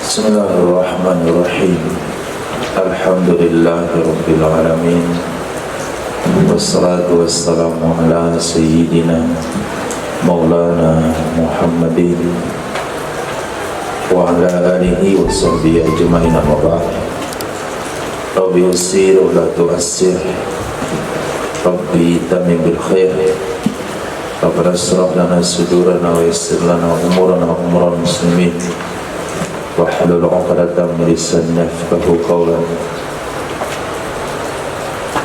Bismillahirrahmanirrahim. Alhamdulillahi rabbil alamin. Wassalatu wassalamu ala sayyidina Maulana Muhammadin wa ala alihi wa sahbihi ajma'in, amma ba'd. Rabbi yassir wa la tu'assir, Rabbi tamim bil khair. Rabbana israh lana sudurana wa yassir lana umurana wa umural muslimin wahlul 'uqdatam min lisani yafqahu qawlan.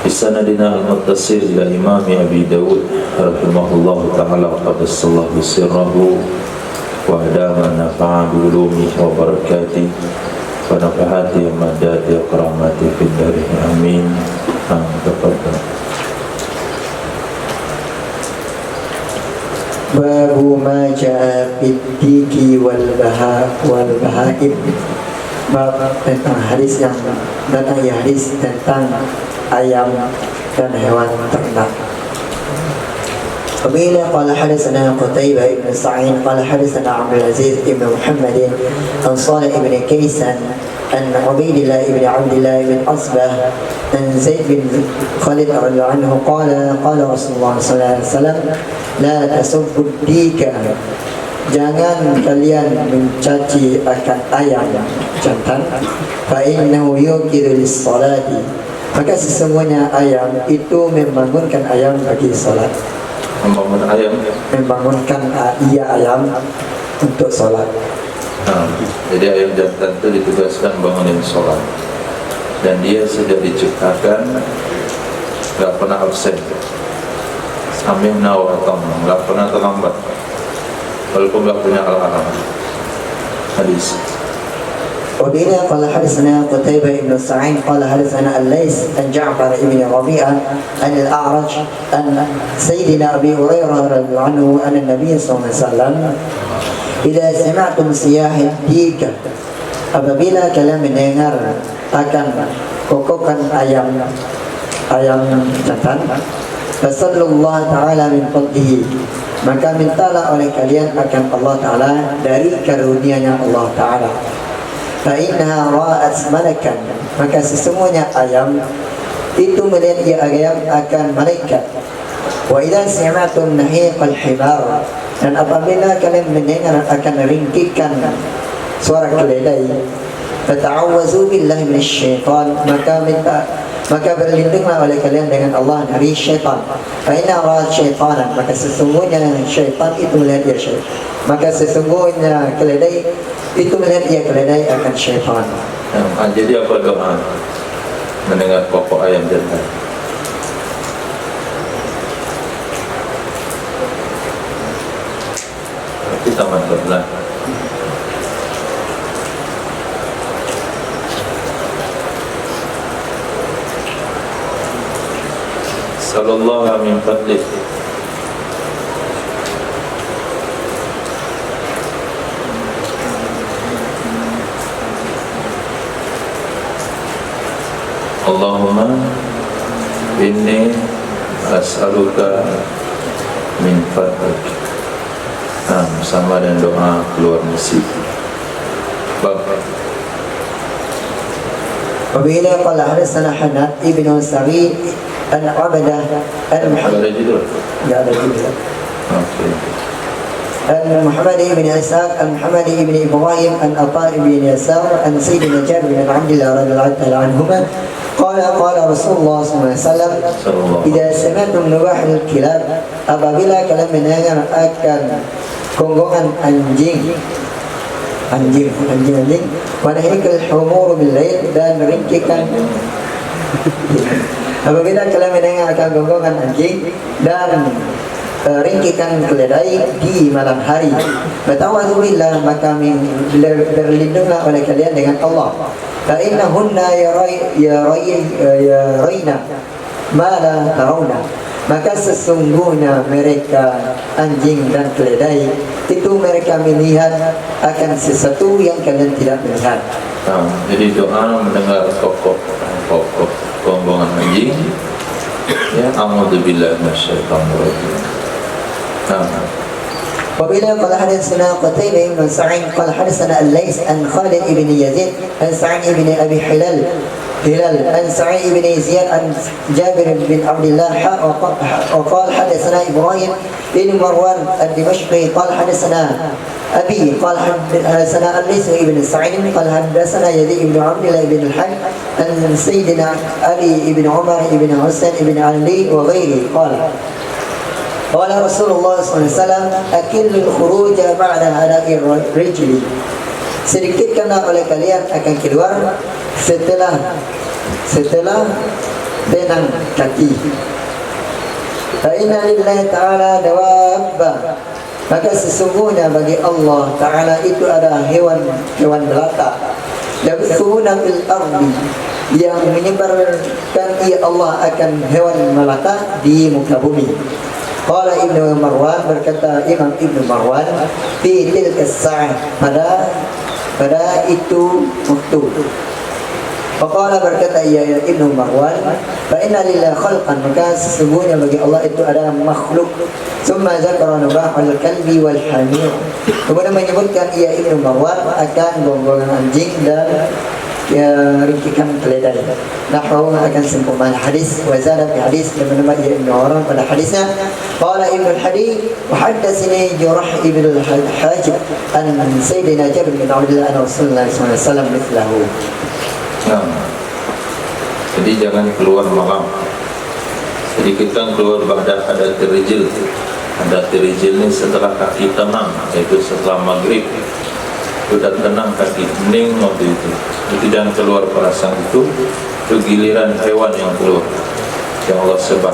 Bisanadina al-muttasil ila imami Abi Dawud rahimahullahu ta'ala qadassallahu sirrahu wa adama nafa'a bi ulumihi wa barakatihi wa nafahati madati karamati fid darin amin. Babu ma ja'a fid diki wal bahaim. Bab tentang hadis yang datang, ya hadis tentang ayam dan hewan ternak. Qala qala hadatsana Qutaibah ibn Sa'id qala hadatsana Abdul Aziz ibn Muhammad an Salih ibn Kaysan an Ubaidillah ibn Abdullah ibn Asbah an Zaid bin Khalid radhiyallahu anhu qala Rasulullah sallallahu alaihi wasallam la tasubbu dika, jangan kalian mencaci akan ayam jantan, fa innahu yuqidu lis-salati, maka sesungguhnya ayam itu membangunkan ayam bagi salat. Membangun ayam, membangunkan ayam untuk salat. Jadi ayam jantan itu ditugaskan bangunin sholat, dan dia sudah diciptakan gak pernah absen, sambil nawatang, gak pernah terlambat walaupun gak punya alarm. Hadis. وبنا قال حدثنا قتيبة بن سعيد قال حدثنا الليث عن جعفر بن ربيعة عن الأعرج عن سيدنا أبي هريرة رضي الله عنه أن النبي صلى الله عليه وسلم إذا سمعتم صياح الديك, apabila kalian mendengar akan kokokan ayam jantan, fasallallahu ta'ala min fadlihi, maka mintalah oleh kalian akan Allah Ta'ala dari karunia-Nya Allah Ta'ala. Fa'innaha ra'at malakan, maka sesungguhnya ayam itu melihat ayam akan malaikat. Wa idza sami'tum nahiqal himar, dan apabila kalian mendengar akan ringkikan suara keledai, fata'awwazu billahi minasyaitan, maka berlindunglah oleh kalian dengan Allah dari syaitan. Fa'inna ra'at syaitanan, maka sesungguhnya syaitan itu melihat dia syaitan, maka sesungguhnya keledai itu melihat dia keledai akan syaitan. Jadi apa doa mendengar kokok ayam jantan? Kita mantaplah. Sallallahu min fadlih, Allahumma inni as'aluka min fadlik. Sama dengan doa keluar masjid. Wabila qala hadatsana Hanad ibn Sa'id an Ubadah al-Muhammad. Ya ada juga. Muhammad ibn Ishaq Muhammad ibn Ibrahim an Atha ibn Yasar an Sayyidina Jabir bin Abdullah radhiyallahu ta'ala anhuma qala Rasulullah sallallahu alaihi wasallam idza sami'tum nubahul kilab, apabila kalian mendengar akan gonggongan anjing wa nahikal humur bil lail, dan ringkikan apabila kalian mendengar akan gonggongan anjing dan ringkikan keledai di malam hari, fata'awwadzu billah, maka berlindunglah oleh kalian dengan Allah. Fa innahunna yarayna ma la tarawna, maka sesungguhnya mereka anjing dan keledai itu mereka melihat akan sesuatu yang kalian tidak melihat. Jadi doa mendengar kokok gonggongan anjing, ya a'udzubillahi minasyaitonir rajim. وبلا قال حدثنا قتيبة بن سعيد قال حدثنا الليث عن خالد بن يزيد عن سعيد بن أبي هلال عن سعيد بن زياد عن جابر بن عبد الله وقال حدثنا إبراهيم بن مروان الدمشقي قال حدثنا أبي قال حدثنا الليث بن سعيد قال حدثنا يزيد بن عبد الله بن الحج عن سيدنا علي بن عمر بن حسين بن علي وغيره قال رسول الله صلى الله عليه وسلم أكل الخروج بعد هلاك الرجل. Sedikitkanlah oleh kalian akan keluar setelah benang kaki. Fa inna lillahi ta'ala dawabba, maka sesungguhnya bagi Allah Ta'ala itu ada hewan melata yabthuna fil ardi, yang menyebarkan ia Allah akan hewan melata di muka bumi. Qala Ibnu Marwan, berkata Imam Ibnu Marwan, fi tilka as-sa'ah, pada itu waktu. Faqala, berkata ia Ibnu Marwan, fa inna lillahi khalqan, maka sesungguhnya bagi Allah itu ada makhluk. Summa zakara nubahul kalbi wal hamir, kemudian menyebutkan ia Ibnu Marwan akan buang-buangan anjing dan ringkikan keledai. Nahwu akan sempurna hadis. Wa zada fi hadis, dan menambah ia Ibnu Marwan pada hadisnya. Qala Ibnu al-Hadid, wa haddatsani Jurah ibn al-Hajib an Sayyidina Jabir bin Abdullah an Rasulullah sallallahu alaihi wasallam mithlahu. Jadi jangan keluar malam. Sedikitkan keluar ba'da hadatir rijil. Hadatir rijil ini setelah kaki tenang, yaitu setelah maghrib. Sudah tenang kaki, hening waktu itu. Itu jangan keluar perasaan itu giliran hewan yang keluar, yang Allah sebar.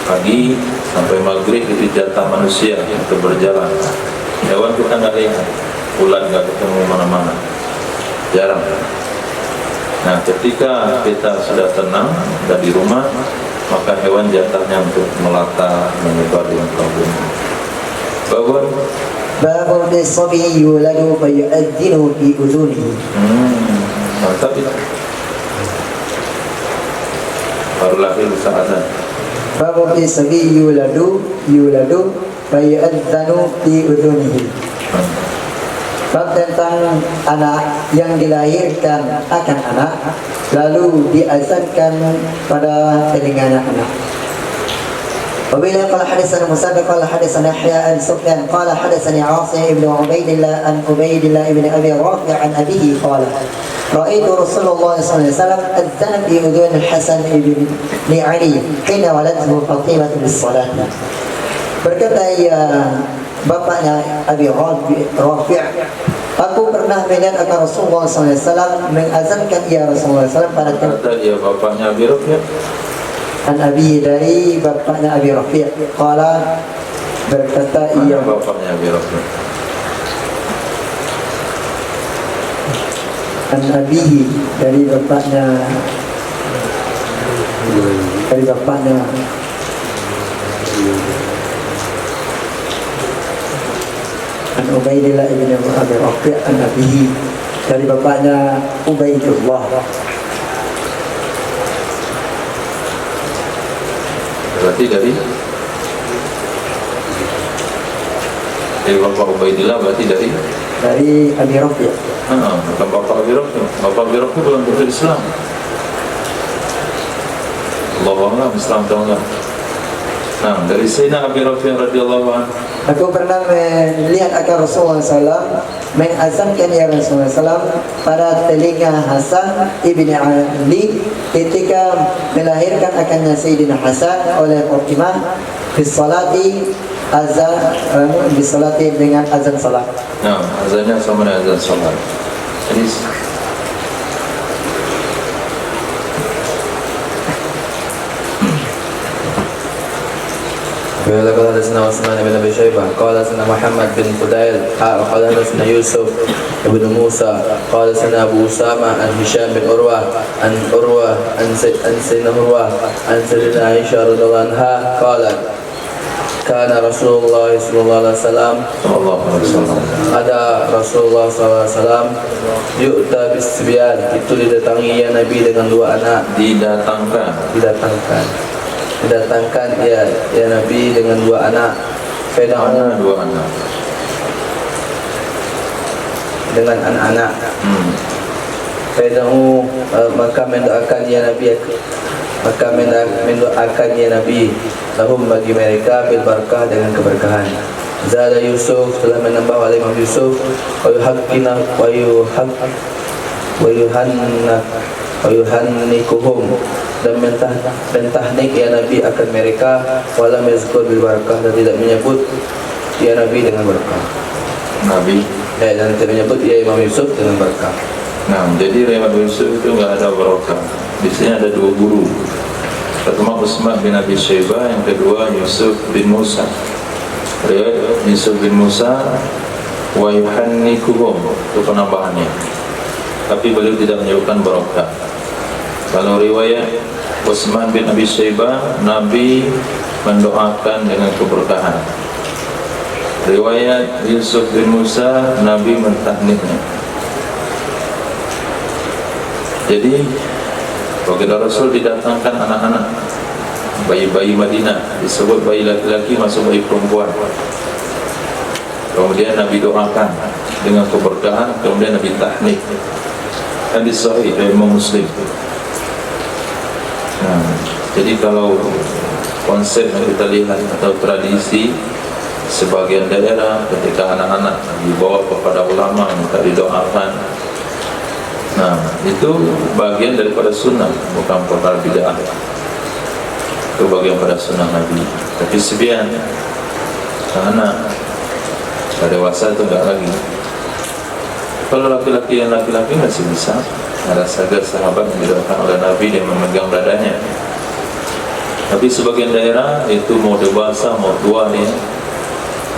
Pagi sampai maghrib itu jatah manusia untuk berjalan. Hewan kita nggak lihat, ular nggak ketemu mana-mana, jarang. Nah, ketika kita sudah tenang dari rumah, maka hewan jatahnya untuk melata, menyebar di muka bumi. Babu bisabi yuladu fa yu'adzinu fi udhunihi. Mantap itu. Baru lahir saat. Babu bisabi yuladu fa yu'adzinu fi udhunihi. Bab tentang anak yang dilahirkan akan anak lalu diazankan pada telinganya anak. Wabila qala hadatsana Musaddad qala hadatsana Yahya an Sufyan qala hadatsani Asim ibn Ubaidillah an Ubaidillah ibn Abi Rafi' an abihi qala ra'aitu Rasulullah sallallahu alaihi wasallam adzana fi udhun al-Hasan ibn Ali hina waladhu Fatimah bis-salat. Berkata ia bapaknya Abi Rafi', aku pernah melihat akan Rasulullah SAW mengazankan ia Rasulullah SAW pada kata dia bapaknya Abi Rafi'. An Abi, dari bapaknya Abi Rafi'. Qala, berkata ia bapaknya Abi Rafi'. An Abi, dari bapaknya An Ubaidillah ibn Abi Rafi' an Abihi, dari bapaknya Ubaidullah. Berarti dari bapak Ubaidillah, berarti dari Abi Rafi'. Bukan bapak Abi Rafi'. Bapak Abi Rafi' belum masuk Islam. Allahumma Islam taala. Nah, dari Sayyidina Abi Rafi' radhiyallahu anhu, aku pernah melihat akan Rasulullah SAW mengazankan ya Rasulullah SAW pada telinga Hasan ibn Ali ketika melahirkan akannya Sayyidina Hasan oleh Fatimah bisalati dengan azan salat. Nah, azannya sama dengan azan salat. Jadi قال حدثنا عثمان بن ابي شيبه قال حدثنا محمد بن فضيل قال حدثنا يوسف بن موسى قال حدثنا ابو اسامه عن هشام بن عروه عن سيدنا عروه عن سيدنا عائشه رضي الله عنها قالت كان رسول الله صلى الله عليه وسلم ada Rasulullah SAW yu'ta bisbyan, itu didatangi ya Nabi dengan dua anak. Didatangkan ya Nabi dengan dua anak. Feda'u dua anak. dengan anak-anak. Feda'u maka mendoakan ya Nabi, maka mendoakan ya Nabi lahum bagi mereka bil barakah dengan keberkahan. Zada Yusuf telah menambah oleh Imam Yusuf wa yuhaqqina wa yuhannikuhum dan mentahnik ya Nabi akan mereka wala yazkur bil barakah dan tidak menyebut ya Nabi dengan barakah. Nabi Dan tidak menyebut ya Imam Yusuf dengan barakah. Nah, jadi riwayat Yusuf itu nggak ada barokah. Di sini ada dua guru. Pertama Utsman bin Abi Syaibah, yang kedua Yusuf bin Musa. Riwayat Yusuf bin Musa wa yuhannikuhum itu penambahannya. Tapi beliau tidak menyebutkan barokah. Kalau riwayat Utsman bin Abi Syaibah, Nabi mendoakan dengan keberkahan. Riwayat Yusuf bin Musa, Nabi mentahniknya. Jadi baginda Rasul didatangkan anak-anak, bayi-bayi Madinah, disebut bayi laki-laki masuk bayi perempuan. Kemudian Nabi doakan dengan keberkahan, kemudian Nabi tahnik. Hadis sahih dari Imam Muslim. Nah, jadi kalau konsep yang kita lihat atau tradisi sebagian daerah ketika anak-anak dibawa kepada ulama minta didoakan, nah itu bagian daripada sunnah, bukan perkara bid'ah. Itu bagian pada sunnah Nabi. Tapi sebian anak pada dewasa itu enggak lagi. Kalau laki-laki yang laki-laki masih bisa. Ada sahabat yang didoakan oleh Nabi dan memegang dadanya. Tapi sebagian daerah itu mau dewasa mau tua nih,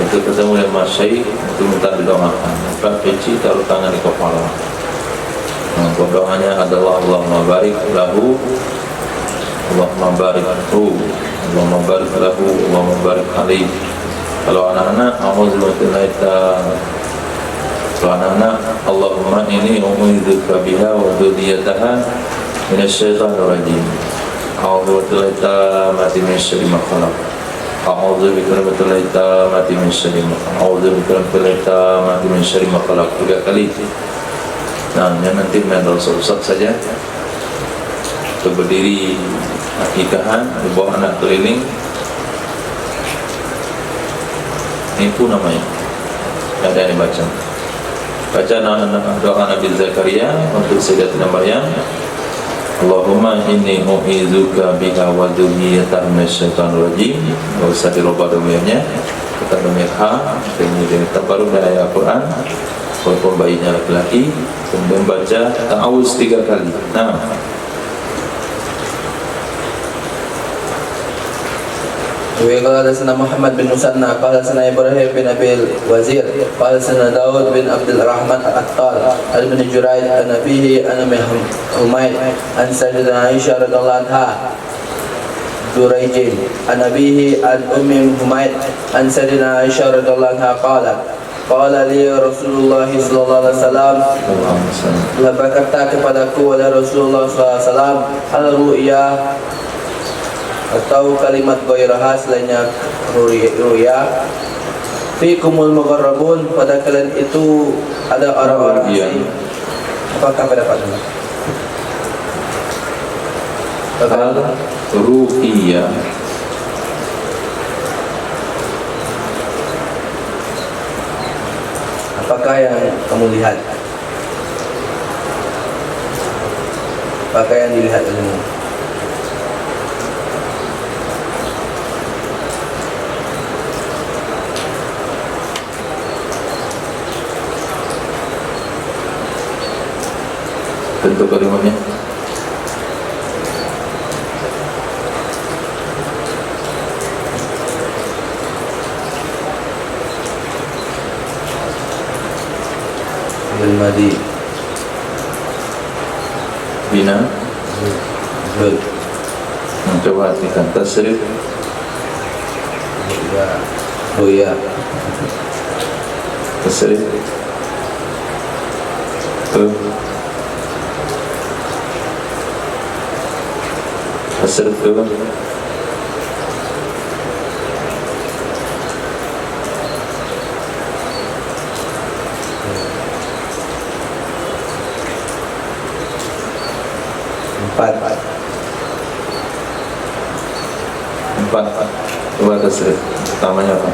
itu ketemu dengan masyaikh itu minta didoakan. Maka kecil taruh tangan di kepala. Nah, doanya adalah Allahumma barik lahu, Allahumma barik lahu, Allahumma barik lahu, Allahumma barik alaihi. Kalau anak-anak, a'udzubillahi kalau anak-anak, Allahumma inni u'idzuka biha wa dzurriyyataha minasyaitonir rajim. A'udzubillahi tammati min syarri ma khalaq. A'udzubillahi tammati min syarri ma khalaq. A'udzubillahi tammati min syarri ma khalaq. 3 kali. Nah, yang nanti main rusak saja. Itu berdiri akikahan, dibawa anak keliling. Ini pun namanya. Ada yang dibaca. Baca doa Nabi Zakaria untuk Sayyidatina Maryam. Allahumma inni u'idzuka bika wa dzurriyyataha minasyaitonir rajim. Enggak usah dirubah domirnya. Kita domir ha, ini terbaru dari Al-Qur'an. Walaupun bayinya laki-laki, kemudian baca ta'awuz 3 kali. Nah, Qala hadatsana Muhammad bin Musanna qala hadatsana Ibrahim bin Abil Wazir qala hadatsana Daud bin Abdul Rahman Al-Attar al-Ibn Jurayd an abihi an Umayd an Sayyidatina Aisyah radhiyallahu anha Jurayjin an abihi an Ummi Humayd an Sayyidatina Aisyah radhiyallahu anha qalat qala li Rasulullah sallallahu alaihi wasallam telah berkata kepadaku oleh Rasulullah sallallahu alaihi wasallam al-ru'ya atau kalimat ghairaha selainnya ru'ya fikumul mugharrabun, pada kalian itu ada orang-orang asing. Apakah pendapatmu? ru'ya Apakah yang kamu lihat? Apakah yang dilihat olehmu? tentu kalimatnya. Al-Madi Bina. Zul Coba artikan tasrif. Ru'ya Tasrif tasrif Apa? Coba tasrif pertamanya apa?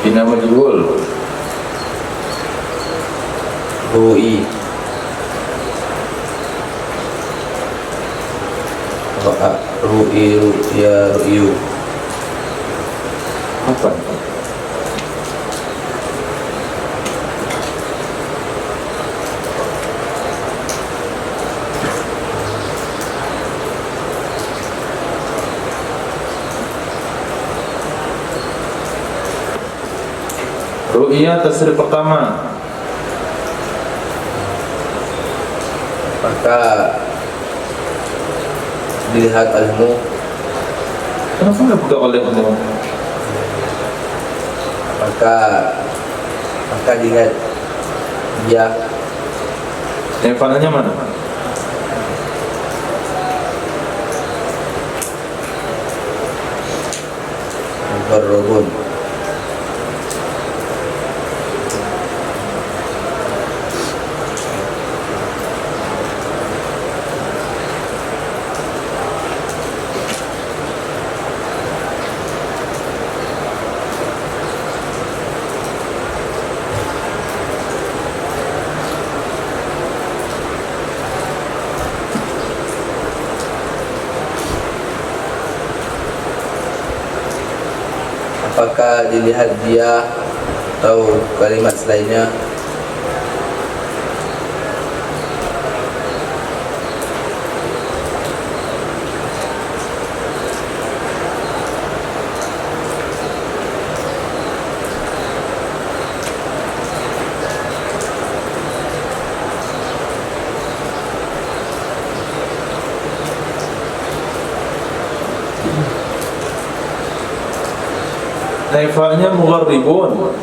Bina majhul. Ru'i. Ru'i, ru'ya, ru'yu. Apa? Ru'ya tasrif pertama. Maka dilihat ilmu. Kenapa nggak buka olehmu? Maka dilihat dia. Yang fananya mana? Berrubun. Apakah dilihat dia atau kalimat selainnya? Naifanya mugharribun.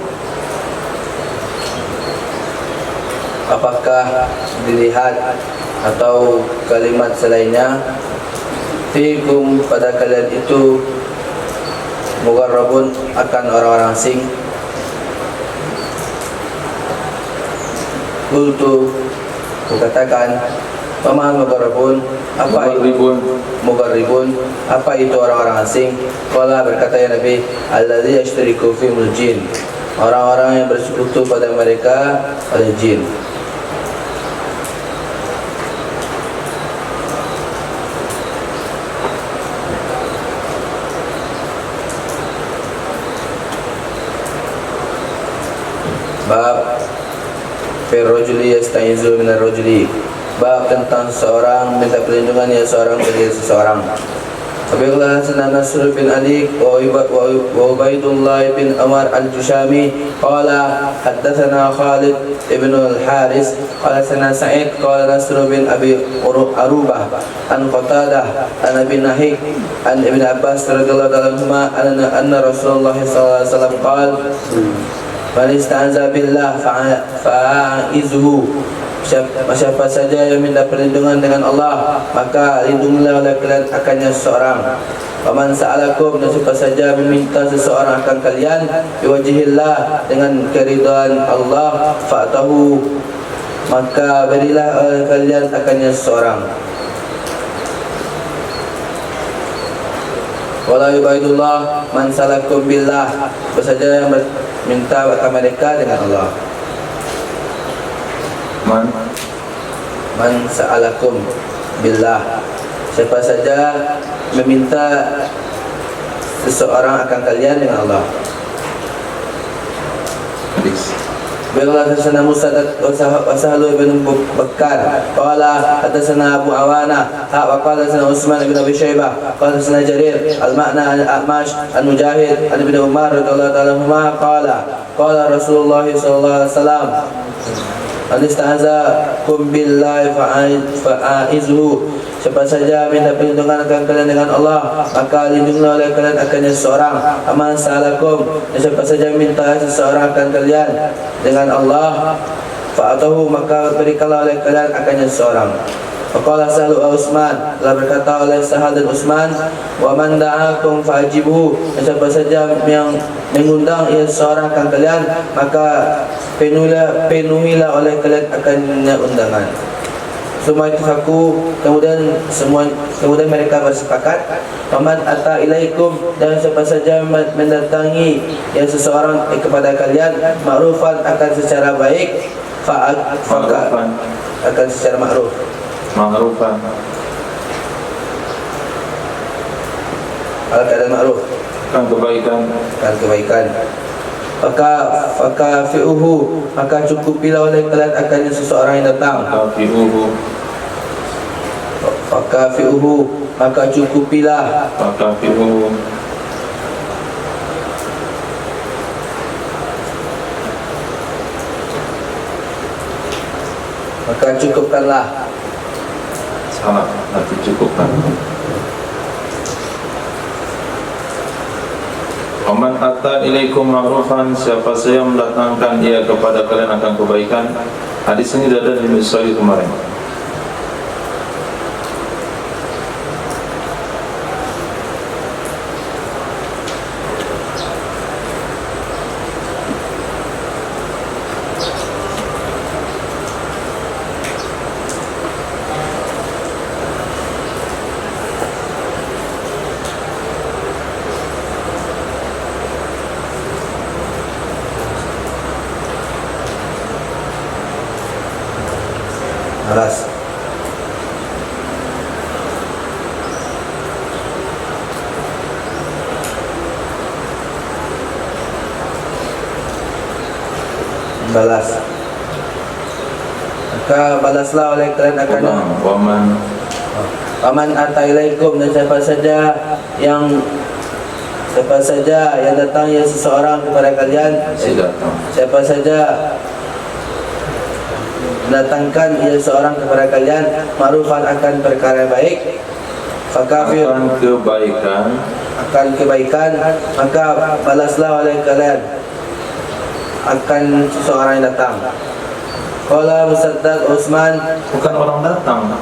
Apakah dilihat atau kalimat selainnya? Fikum, pada kalian itu, mugharrabun, akan orang-orang asing. Qultu, kukatakan, Paman mugharrabun, apa itu mugharribun? Apa itu orang-orang asing? Qala, berkata ya Nabi, alladzi yashtariku fihimul jin, orang-orang yang bersekutu pada mereka oleh jin. Bab fir rajuli yasta'izu minar rajuli. Bab tentang seorang minta perlindungan ya seorang dari seseorang. Abdullah Hasan Nasr bin Ali wa Ubaidullah bin Amr al-Jushami qala haddatsana Khalid ibn al-Haris qala sana Sa'id qala Nasr bin Abi Arubah an Qatadah an Abi Nahik an Ibn Abbas radhiyallahu anhuma anna Rasulullah sallallahu alaihi wasallam qala man ista'aza billah fa'izuhu. Siapa saja yang minta perlindungan dengan Allah, maka lindungilah oleh kalian akannya seseorang. Waman sa'alakum, dan siapa saja meminta seseorang akan kalian, biwajihillah, dengan keridhaan Allah, fa'tahu, maka berilah oleh kalian akannya seseorang. Wala yubaidullah man salakum billah, siapa saja yang minta akan mereka dengan Allah. Man sa'alakum billah, siapa saja meminta seseorang akan kalian dengan Allah. Bila hadasana Musa wa Sahlu bin Bakar qala hadasana Abu Awana wa qala hadasana Utsman bin Abi Syaibah qala hadasana Jarir al-ma'na al-A'mash al-Mujahid an Ibn Umar radhiyallahu ta'ala anhuma qala Rasulullah sallallahu alaihi wasallam Al-ista'azakum billahi fa'aizuhu, siapa saja minta perlindungan akan kalian dengan Allah, maka lindungilah oleh kalian akannya seseorang. Aman sa'alakum, siapa saja minta seseorang akan kalian dengan Allah, fa'atahu maka berikanlah oleh kalian akannya seorang. Faqala Sahal wa Utsman, telah berkata oleh Sahal dan Utsman, wa man da'akum fa'ajibuhu, siapa saja yang mengundang ia seorang akan kalian, maka penuhilah oleh kalian akannya undangan. Semua itu kemudian mereka bersepakat, "Faman ata ilaikum," dan siapa saja mendatangi yang seseorang kepada kalian, ma'rufan akan secara baik, akan secara ma'ruf. Ma'rufan. Kalau keadaan ma'ruf, Kan kebaikan. maka fi'uhu, maka cukupilah oleh kalian akannya seseorang yang datang. Maka cukupilah. Maka cukupkanlah. Salah, nanti cukupkan. Waman atta ilaikum ma'rufan, siapa saja mendatangkan ia kepada kalian akan kebaikan. Hadis ini ada di Sahih kemarin. Malas. Balas. Maka balaslah oleh kalian akannya. Waman ata ilaikum, dan siapa saja yang datang ya seseorang kepada kalian, siapa saja mendatangkan ia seorang kepada kalian, ma'rufan akan perkara baik, akan kebaikan, maka balaslah oleh kalian akan seseorang yang datang. Qala Musaddad Utsman, Bukan orang datang.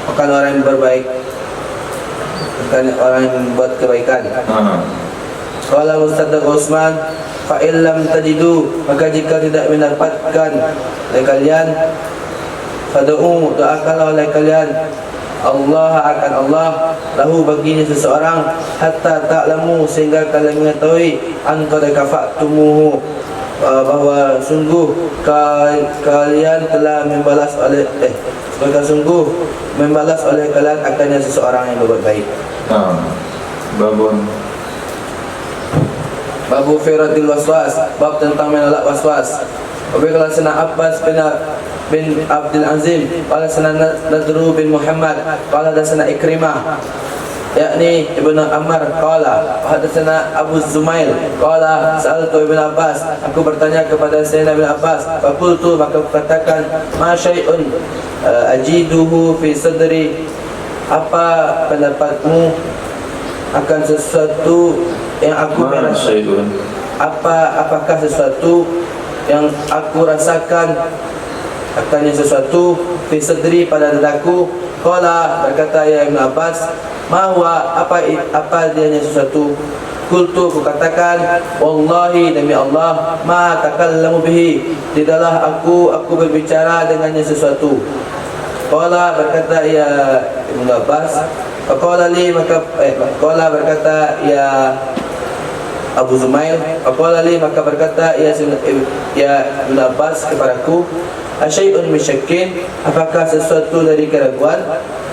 bukan orang yang berbaik, bukan orang yang buat kebaikan. Qala Musaddad Utsman, fa illam tajidu, maka jika tidak mendapatkan oleh kalian, fad'u, doakanlah oleh kalian Allah akan Allah, lahu baginya seseorang, hatta ta'lamu, sehingga kalian mengetahui, an qad kafatumuhu, bahwa sungguh kalian telah membalas oleh sungguh membalas oleh kalian akannya seseorang yang berbuat baik. Babu firadil waswas, bab tentang menolak waswas. Apabila sana Abbas bin Abdul Azim, qala sana Nadru bin Muhammad, qala sana Ikrimah, yakni Ibnu Ammar, qala hadatsana Abu Zumail, qala sa'altu Ibnu Abbas, aku bertanya kepada Sayyidina Ibnu Abbas, faqultu, maka katakan, ma syai'un ajiduhu fi sadri, apa pendapatmu akan sesuatu yang aku rasakan? Apakah sesuatu yang aku rasakan akannya sesuatu fi sadri, pada dadaku? Qala, berkata ya Ibnu Abbas, ma huwa, apa dianya sesuatu? Qultu, ku katakan, wallahi, demi Allah, ma takallamu bihi, tidaklah aku berbicara dengannya sesuatu. Qala, berkata ya Ibnu Abbas, qala li, qala, berkata ya Abu Zumail, qala li, maka berkata ya Ibnu Abbas kepadaku, asyai'un misyakkin, apakah sesuatu dari keraguan?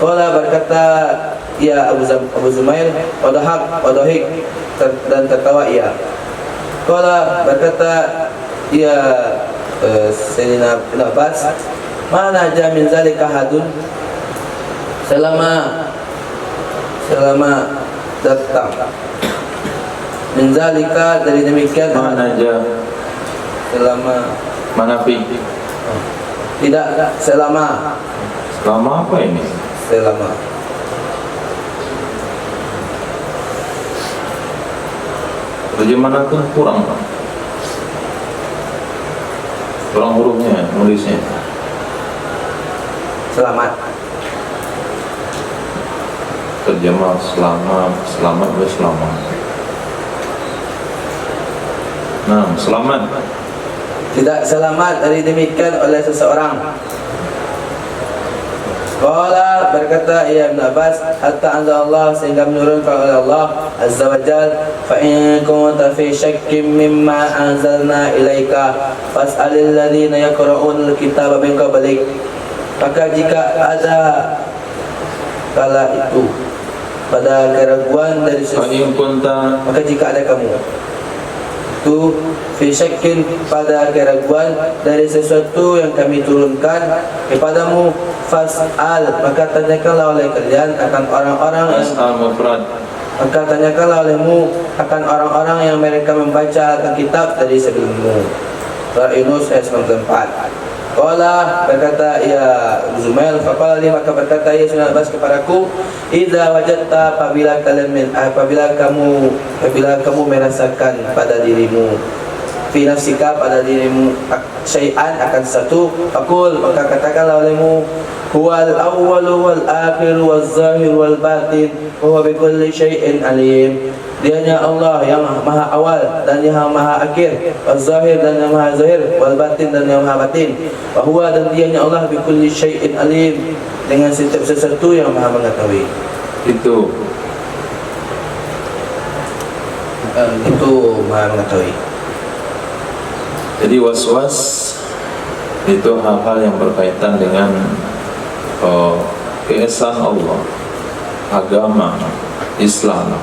Qala, berkata ya Abu Zumail, wadahik, dan tertawa ia. Qala, berkata ya Sayyidina Ibnu Abbas, mana aja min zalika hadun, selama datang min zalika, dari demikian, Mana aja, selama manafi. Tidak, selama Selama apa ini? selama Terjemahan itu kurang. Kurang hurufnya, nulisnya. Selamat. Terjemah selamat, selamat berselamat. Nah, selamat. Tidak selamat dari demikian oleh seseorang. Qala, berkata ia Ibn Abbas, hatta anzalallah, sehingga menurunkan oleh Allah Azza wa Jal, fa in kunta fi syakkim mimma anzalna ilaika fas'alil ladhina yaqra'unal kitaba min qablik. Maka jika ada kala itu pada keraguan dari maka jika ada kamu itu fi syakkin, pada keraguan dari sesuatu yang kami turunkan kepadamu, fas'al, maka tanyakanlah oleh kalian akan orang-orang maka tanyakanlah olehmu akan orang-orang yang mereka membaca Alkitab dari sebelummu. Surah Yunus ayat 94. Qala, berkata ya Zumail, faqala li, maka berkata ya Ibn Abbas kepadaku, idza wajadta, apabila kamu merasakan pada dirimu, fi nafsika, pada dirimu, syai'an, akan satu, aqul, maka katakanlah olehmu, huwal awwalu wal akhir wal zahir wal batin wa huwa bi kulli syai'in alim. Dianya Allah yang maha awal dan yang maha akhir, az-zahir dan yang maha zahir, wal batin dan yang maha batin, wa huwa, dan dianya Allah bi kulli syai'in alim, dengan setiap sesuatu yang maha mengetahui. Itu maha mengetahui. Jadi was-was itu hal-hal yang berkaitan dengan keesaan Allah, agama, Islam,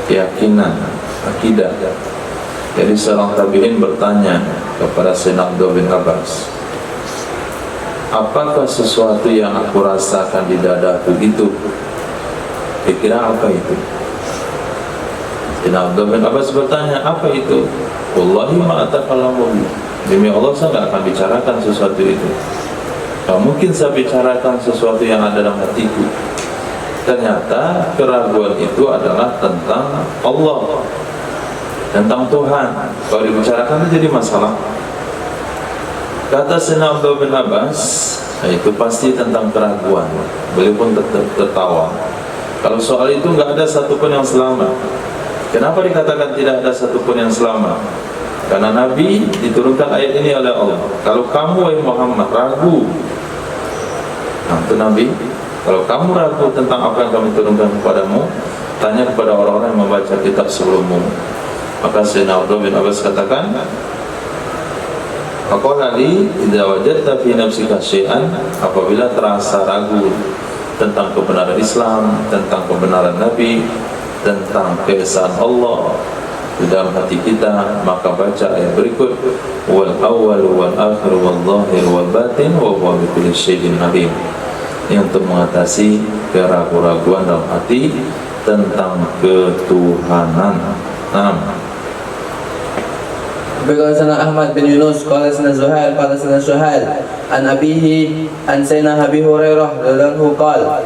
keyakinan, akidah. Jadi seorang tabi'in bertanya kepada Sayyidina Abdullah bin Abbas, apakah sesuatu yang aku rasakan di dadaku itu? Kira-kira apa itu? Sayyidina Abdullah bin Abbas bertanya, apa itu? Wallahi ma atakallamu, demi Allah saya tidak akan bicarakan sesuatu itu. Tak mungkin saya bicarakan sesuatu yang ada dalam hatiku. Ternyata keraguan itu adalah tentang Allah, tentang Tuhan. Kalau dibicarakan itu jadi masalah. Kata Sayyidina Abdullah bin Abbas, itu pasti tentang keraguan. Beliau pun tetap tertawa. Kalau soal itu enggak ada satupun yang selamat. Kenapa dikatakan tidak ada satupun yang selamat? Karena Nabi diturunkan ayat ini oleh Allah. Kalau kamu wahai Muhammad ragu, nah itu Nabi, kalau kamu ragu tentang apa yang kami turunkan kepadamu, tanya kepada orang-orang yang membaca kitab sebelummu. Maka Sayyidina Abdullah bin Abbas katakan, faqala li idza wajadta fi nafsika syai'an, apabila terasa ragu tentang kebenaran Islam, tentang kebenaran Nabi, tentang keesaan Allah di dalam hati kita, maka baca ayat berikut, wal awwal wal akhir wal zahir wal batin wa huwa bi kulli syai'in alim. Ini untuk mengatasi keraguan-raguan dalam hati tentang ketuhanan. Berkata sana Ahmad bin Yunus, qala sana Zuhail, qala sana Suhail, an abihi, an Sayyidina Abi Hurairah radhiyallahu qala,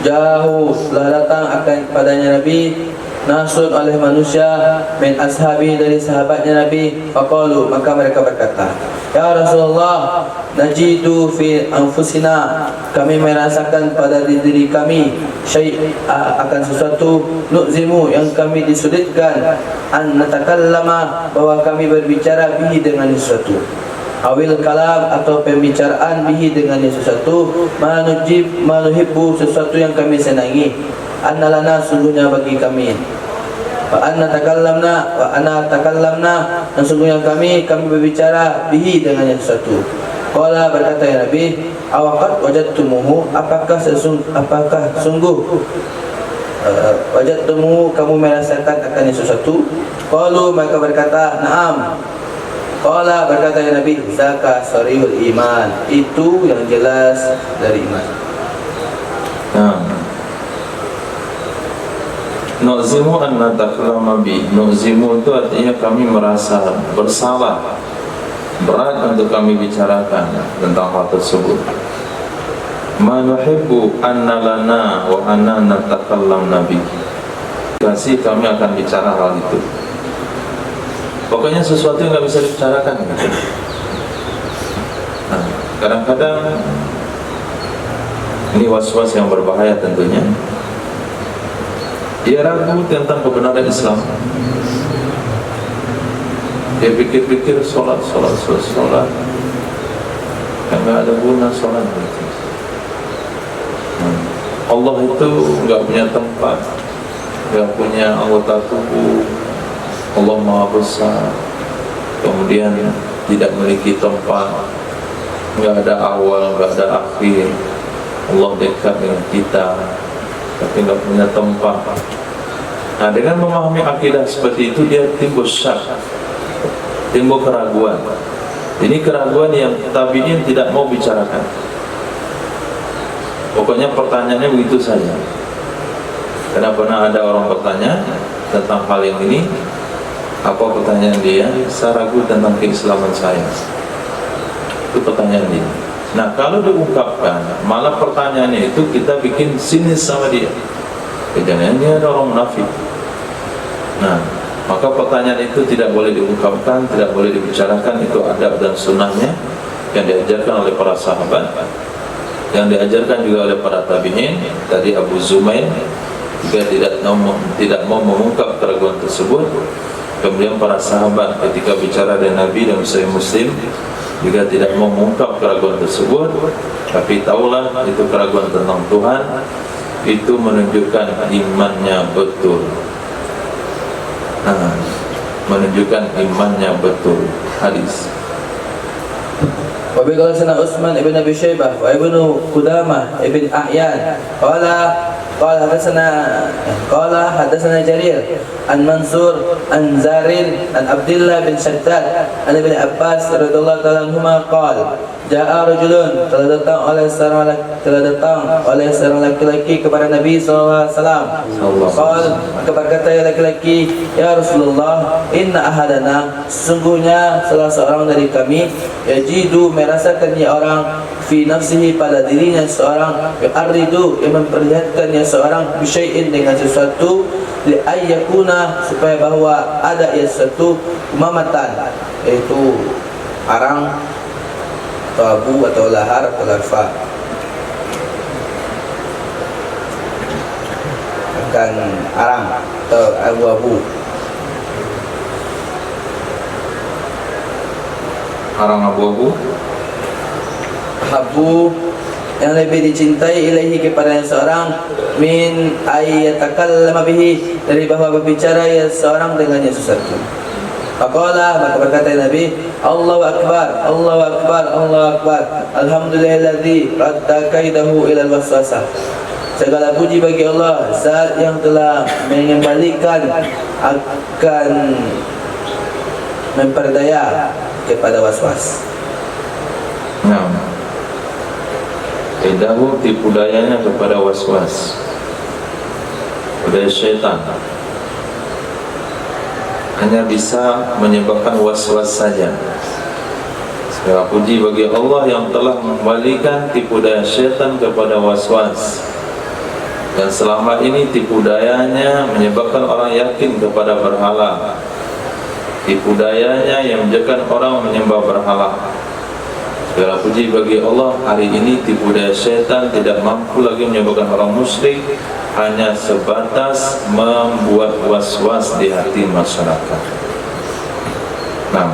jauh telah datang akan padanya Nabi nasun oleh manusia min ashabi, dari sahabatnya Nabi. Faqalu, maka mereka berkata, ya Rasulullah, najidu fi anfusina, kami merasakan pada diri kami akan sesuatu, nu'zimu, yang kami disulitkan, an natakallama, bahwa kami berbicara bihi dengan sesuatu, awil kalam, atau pembicaraan bihi dengan sesuatu, manuhibbu, sesuatu yang kami senangi, annalana, sungguhnya bagi kami, wa anna takallamna, dan sungguhnya kami berbicara bihi dengan sesuatu. Qala, berkata ya Nabi, awaqad wajadtumuhu, apakah sungguh wajadtumuhu, kamu merasakan akan sesuatu? Qalu, mereka berkata na'am. Qala, berkata ya Nabi, zaka sarihul iman, itu yang jelas dari iman. Nu'zimu an natakallama bi. Nu'zimu itu artinya kami merasa bersalah, berat untuk kami bicarakan tentang hal tersebut. Ma nuhibbu anna lana wa anna natakallam nabi. Kasih kami akan bicara hal itu. Pokoknya sesuatu yang nggak bisa dibicarakan gitu. Kadang-kadang ini was-was yang berbahaya tentunya. Dia ragu tentang kebenaran Islam. Dia pikir-pikir solat, enggak ada guna solat. Allah itu enggak punya tempat, enggak punya anggota tubuh. Allah Maha Besar, kemudian tidak memiliki tempat, enggak ada awal, enggak ada akhir. Allah dekat dengan kita, tapi enggak punya tempat. Nah, dengan memahami akidah seperti itu, dia timbul syak, timbul keraguan. Ini keraguan yang tabi'in tidak mau bicarakan. Pokoknya pertanyaannya begitu saja. Karena pernah ada orang bertanya tentang hal yang ini. Apa pertanyaan dia? Saya ragu tentang keislaman saya. Itu pertanyaan dia. Nah, kalau diungkapkan, malah pertanyaannya itu kita bikin sinis sama dia. Jangan dia ada orang munafik. Nah, maka pertanyaan itu tidak boleh diungkapkan, tidak boleh dibicarakan. Itu adab dan sunnahnya yang diajarkan oleh para sahabat, yang diajarkan juga oleh para tabi'in. Tadi Abu Zumail juga tidak mau mengungkap keraguan tersebut. Kemudian para sahabat ketika bicara dengan Nabi dan Sahih Muslim juga tidak mau mengungkap keraguan tersebut. Tapi tahulah itu keraguan tentang Tuhan itu menunjukkan imannya betul. Nah, menunjukkan imannya betul. Hadis. Wa bi qala Utsman ibn Abi Syaibah wa ibnu Qudamah ibn A'yan qala hadatsana Jarir an Mansur an Zarin an Abdullah bin Shaddad an Ibn Abbas radhiyallahu ta'ala anhuma qala jaa rajulun, telah datang oleh seorang laki-laki kepada Nabi sallallahu alaihi wasallam. Maka berkata laki-laki, ya Rasulullah, inna ahadana, sesungguhnya salah seorang dari kami, yajidu, merasakan ya orang, fi nafsihi, pada dirinya seorang, yu'arridu, yang memperlihatkannya seorang, bisyai'in, dengan sesuatu, li'ayyakuna, supaya bahwa ada sesuatu, mamatan, yaitu arang atau abu atau lahar atau larva, akan arang atau abu-abu. Arang abu-abu, Abu yang lebih dicintai ilahi kepada seorang, min ayyatakallama bihi, dari bahwa berbicara ya seorang dengannya sesuatu. Faqala, maka berkata Nabi, Allahu Akbar, Allahu Akbar, Allahu Akbar, alhamdulillahilladzi radda kaidahu ila al-waswasah. Segala puji bagi Allah, Zat yang telah mengembalikan akan memperdaya kepada waswas. nah, kaidahu, tipu dayanya kepada waswas, kepada syaitan, hanya bisa menyebabkan was-was saja. Segala puji bagi Allah yang telah mengembalikan tipu daya syaitan kepada was-was. Dan selama ini tipu dayanya menyebabkan orang yakin kepada berhala. Tipu dayanya yang menjadikan orang menyembah berhala. Segala puji bagi Allah, hari ini tipu daya syaitan tidak mampu lagi menyebabkan orang musyrik, hanya sebatas membuat was-was di hati masyarakat. Nah,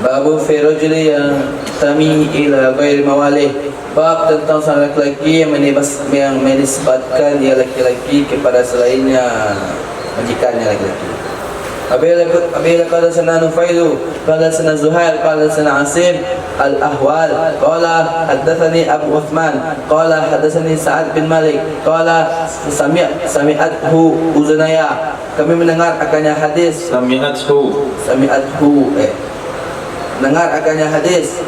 Babu fi rajuli yang tami ila ghairi mawalih. Bab tentang seorang laki-laki yang menisbatkan dia laki-laki kepada selainnya majikannya laki-laki. Abila qala sana Nufailu, qala sana Zuhair, qala sana Asim al-Ahwal, qala haddathani Abu Uthman, qala haddathani Sa'ad bin Malik, qala sami'athu Uzunaya, kami mendengar akannya hadis. Sami'athu mendengar akannya hadis.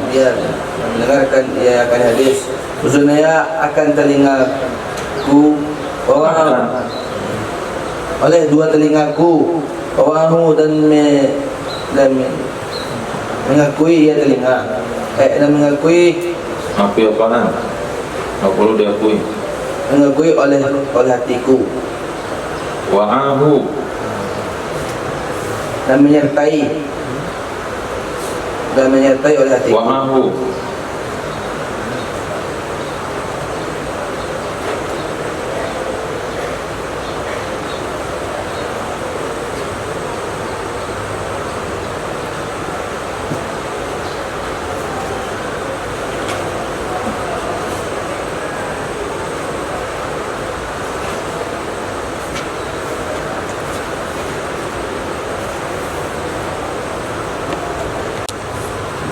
Dia mendengarkan dia akan hadis. Uzunaya akan telingaku, oleh dua telingaku, dan mengakui ia telinga, dan mengakui akui apaan? Tak perlu diakui. Mengakui oleh hatiku. wa'ahu, dan menyertai oleh hatiku. wa'ahu,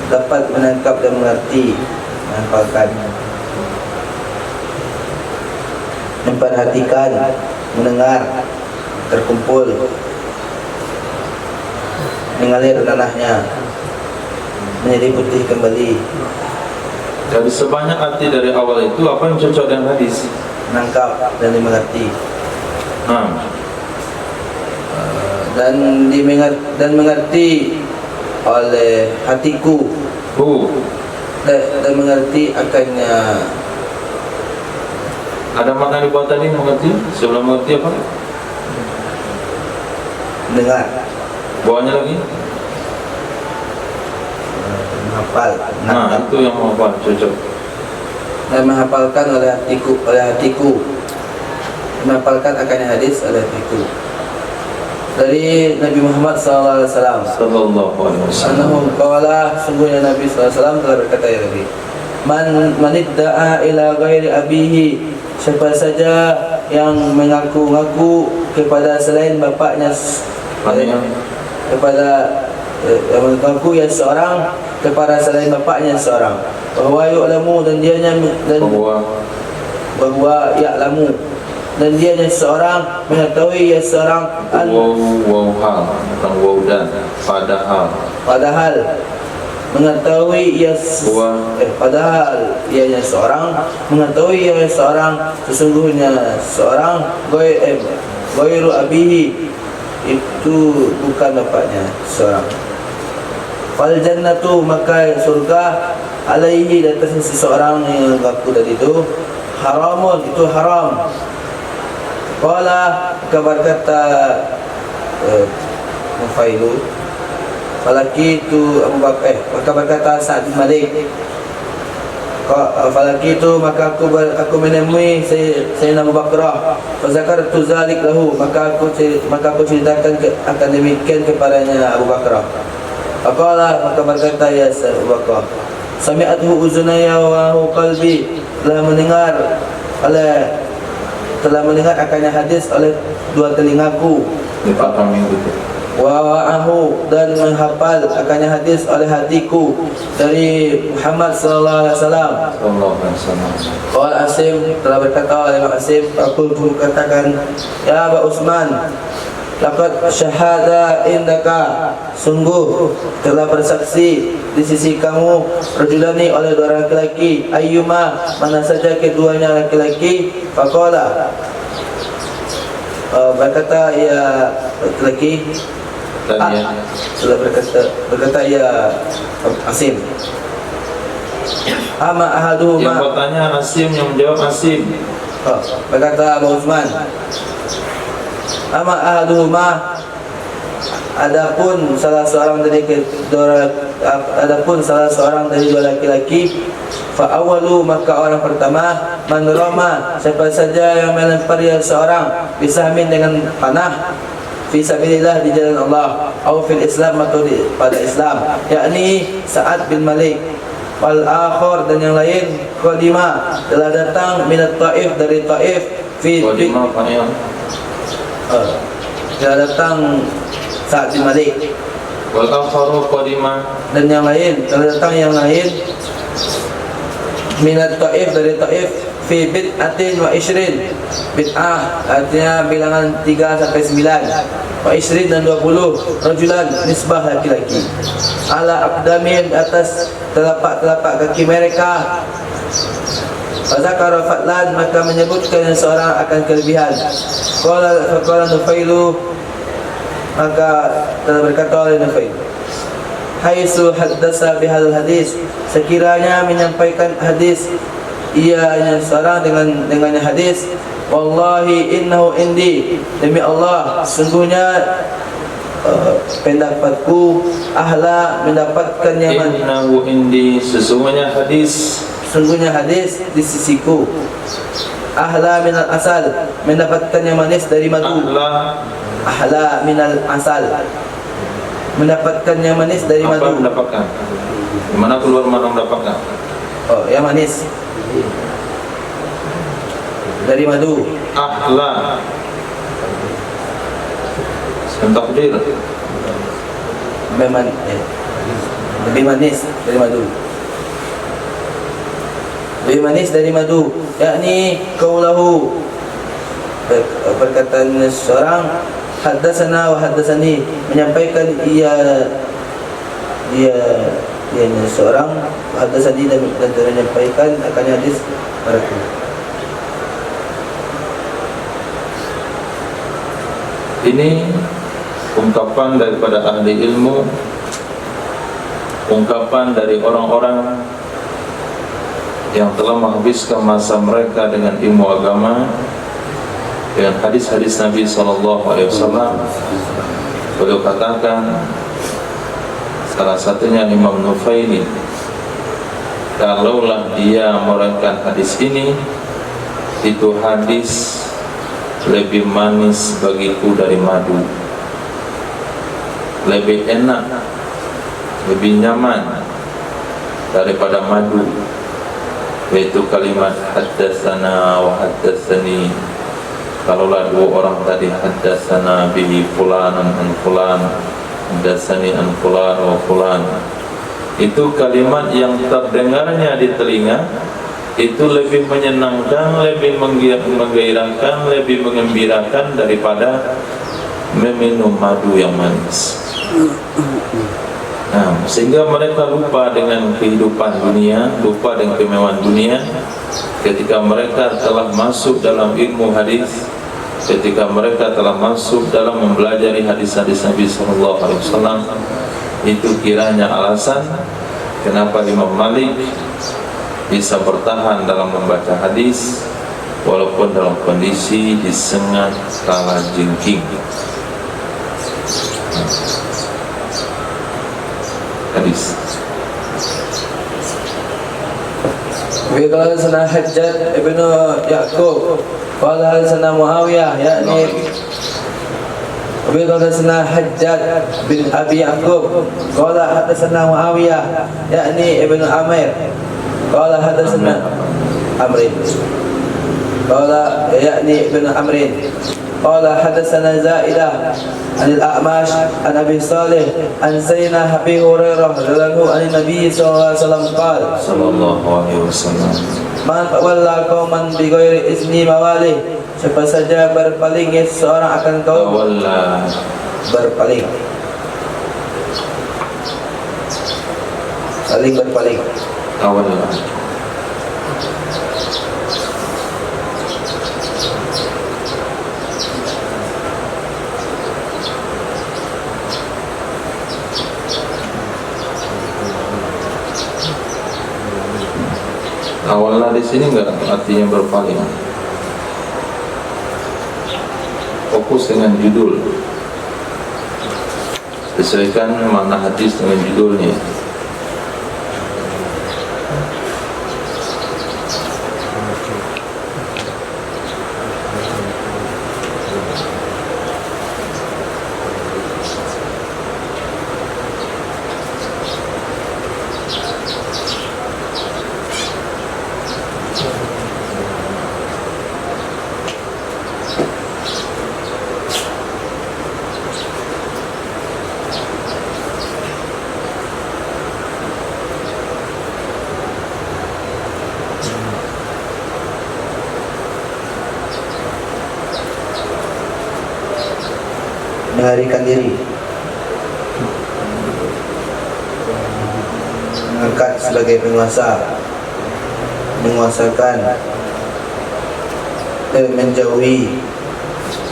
dapat menangkap dan mengerti, menghafalkan, memperhatikan, mendengar, terkumpul, mengalir nanahnya, menjadi putih kembali, Jadi sebanyak arti dari awal itu, apa yang cocok dengan hadis? menangkap dan dimengerti, dan mengerti oleh hatiku, dan mengerti akannya. Ada makna di bawah tadi mengerti? Sebelum mengerti apa? Dengar, Bawahnya lagi? menghafal, Nah, itu yang apa? Cocok. dan menghafalkan oleh hatiku, menghafalkan akannya hadis oleh hatiku. Dari Nabi Muhammad SAW, Sallallahu alaihi wasallam. Annahu qala, sungguhnya Nabi SAW telah berkata, ya Nabi, Man idda'a ila ghairi abihi, siapa saja yang mengaku-ngaku kepada selain bapaknya, kepada yang mengaku yang seorang kepada selain bapaknya seorang, bahwa yu'lamu, dan bahwa ya'lamu, dan dia seorang mengetahui ia seorang Wow, bukan wow dan padahal mengetahui ia padahal ia seorang mengetahui ia seorang sesungguhnya seorang ghairu abihi, itu bukan bapaknya seorang. Fal jannatu, maka surga, alaihi, di atas seseorang yang mengaku tadi itu, haramun, itu haram. Qala, kabar kata Mufailu, falaki itu Abu Bakar, kabar kata Sa'd bin Malik, falaki itu maka aku menemui Sayyidina Abu Bakrah, fazakartu zalik lahu, maka aku ceritakan akan demikian kepadanya Abu Bakrah. Faqala, maka berkata ya Abu Bakrah, sami'athu uzunaya wa qalbi, telah mendengar akannya hadis oleh dua telingaku, wa wa'ahu, dan menghafal akannya hadis oleh hatiku, dari Muhammad sallallahu alaihi wasallam. Qala Asim, telah berkata oleh Asim, aku katakan, ya Aba Utsman, laqad syahada indaka, sungguh telah bersaksi di sisi kamu, rajulani, oleh dua laki-laki, ayyuma, mana saja keduanya laki-laki. Faqala, berkata ya laki-laki, telah berkata ya Asim, ama ahaduhuma, yang bertanya Asim, yang menjawab Asim. berkata Abu Utsman, ama ahaduhuma, adapun salah seorang dari dua laki-laki, fa awalu, maka orang pertama, man rama, siapa saja yang melempar seorang bisahmin dengan panah, fi sabilillah, di jalan Allah, atau fil Islam, atau pada Islam, yakni Sa'ad bin Malik. Wal akhir, dan yang lain, qadima, telah datang minat Taif, dari Taif, telah datang Sa'ad bin Malik. Wal akharu qadima, Dan yang lain, telah datang yang lain minat Taif, dari Taif, fi bid'atin wa ishrin, bid'ah artinya bilangan 3 sampai 9, wa ishrin, dan 20, rajulan, nisbah laki-laki, ala aqdamin, atas telapak kaki mereka, fazakara fadlan, maka menyebutkan yang seorang akan kelebihan. Qala Nufailu, maka telah berkata oleh Nufail, haitsu haddasa bihal hadis, sekiranya menyampaikan hadis ianya seorang dengan hadis, wallahi innahu indi, demi Allah sungguhnya pendapatku ahla mendapatkan yang Innahu indi, sesungguhnya hadis di sisiku, ahla minal asal, mendapatkan yang manis dari madu, ahla minal asal, mendapatkan yang manis dari apa madu. mendapatkan? Mana keluar mana mendapatkan? Oh, yang manis dari madu. Ahla takdir, Memang lebih manis dari madu. Lebih manis dari madu, yakni qaulahu, perkataan seorang, haddatsana wa haddatsani, menyampaikan ia seorang, haddatsani dan menyampaikan akan hadis padaku. ini ungkapan daripada ahli ilmu, ungkapan dari orang-orang yang telah menghabiskan masa mereka dengan ilmu agama, dengan hadis-hadis Nabi SAW. Beliau katakan, salah satunya Imam Nufaili, kalaulah dia meriwayatkan hadis ini, itu hadis lebih manis bagiku dari madu, lebih enak, lebih nyaman daripada madu, yaitu kalimat haddatsana wa haddatsani. Kalaulah dua orang tadi haddatsana bihi fulanan an fulan, haddatsani an fulan wa fulan, itu kalimat yang terdengarnya di telinga itu lebih menyenangkan, lebih menggairahkan, lebih mengembirakan daripada meminum madu yang manis. Nah, sehingga mereka lupa dengan kehidupan dunia, lupa dengan kemewahan dunia. Ketika mereka telah masuk dalam ilmu hadis, ketika mereka telah masuk dalam mempelajari hadis-hadis Nabi SAW, itu kiranya alasan kenapa Imam Malik bisa bertahan dalam membaca hadis walaupun dalam kondisi disengat kala jengking. Hadis. Qala sana Hajjaj ibn Yaqub qala sana Muawiyah, yakni qala sana Hajjaj bin Abi Yaqub qala hadatsana Muawiyah, yakni ibn Amir qala hadatsana Amrin qala yakni ibn Amrin qala hadatsana Zaidah an al-A'mash an Abi Salih an Sayyidina Abi Hurairah radhiyallahu anhu Nabi sallallahu alaihi wasallam qala Sallallahu alaihi wasallam, man walla qauman bi ghairi izni mawali, siapa saja berpaling seorang akan kaum, walla berpaling, saling berpaling, awalla awalnya di sini enggak artinya berpaling. Fokus dengan judul, sesuaikan makna hadis dengan judulnya. melarikan diri, mengangkat sebagai penguasa, menguasakan, menjauhi,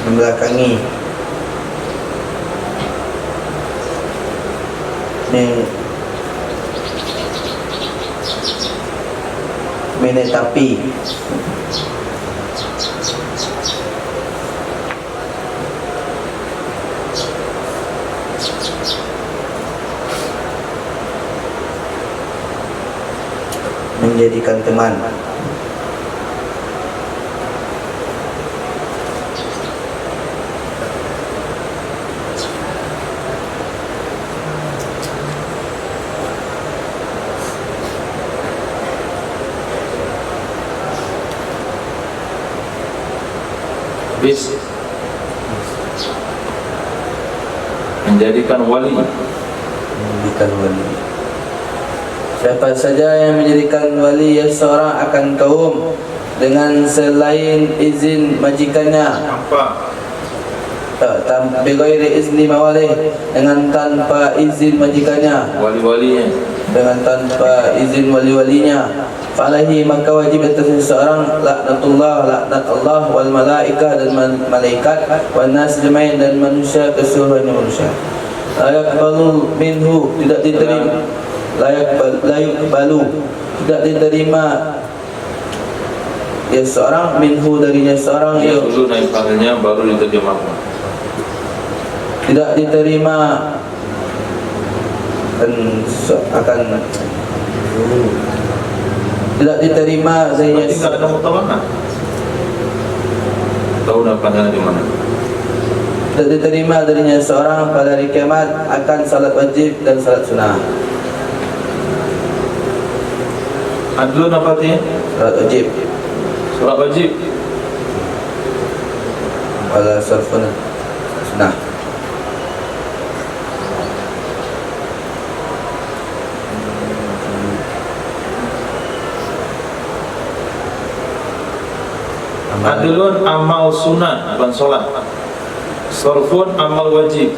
membelakangi, menetapi. Menjadikan teman. Habis. Menjadikan wali. Menjadikan wali. Siapa saja yang menjadikan wali seorang akan kaum dengan selain izin majikannya, bighairi izni mawalih, dengan tanpa izin majikannya, Wali-walinya. dengan tanpa izin wali-walinya, falahi maka wajib atas seseorang laknatullah, laknat Allah, wal malaikah, dan malaikat, wan nas jamain, dan manusia keseluruhannya manusia. La yaqbalu minhu, tidak diterima, la yuqbalu, tidak diterima ya seorang, minhu darinya seorang, Ya dulu naik panggilnya baru diterjemahkan. tidak diterima dan akan tidak diterima darinya. Berarti nggak ada mutawakah? Tahu dapatnya di mana? Tidak diterima darinya seorang pada hari kiamat akan salat wajib dan salat sunnah. Adlun apa artinya? Salat wajib Salat wajib. wala sarfun sunnah. Adlun amal sunnah, bukan sholat. Sarfun amal wajib.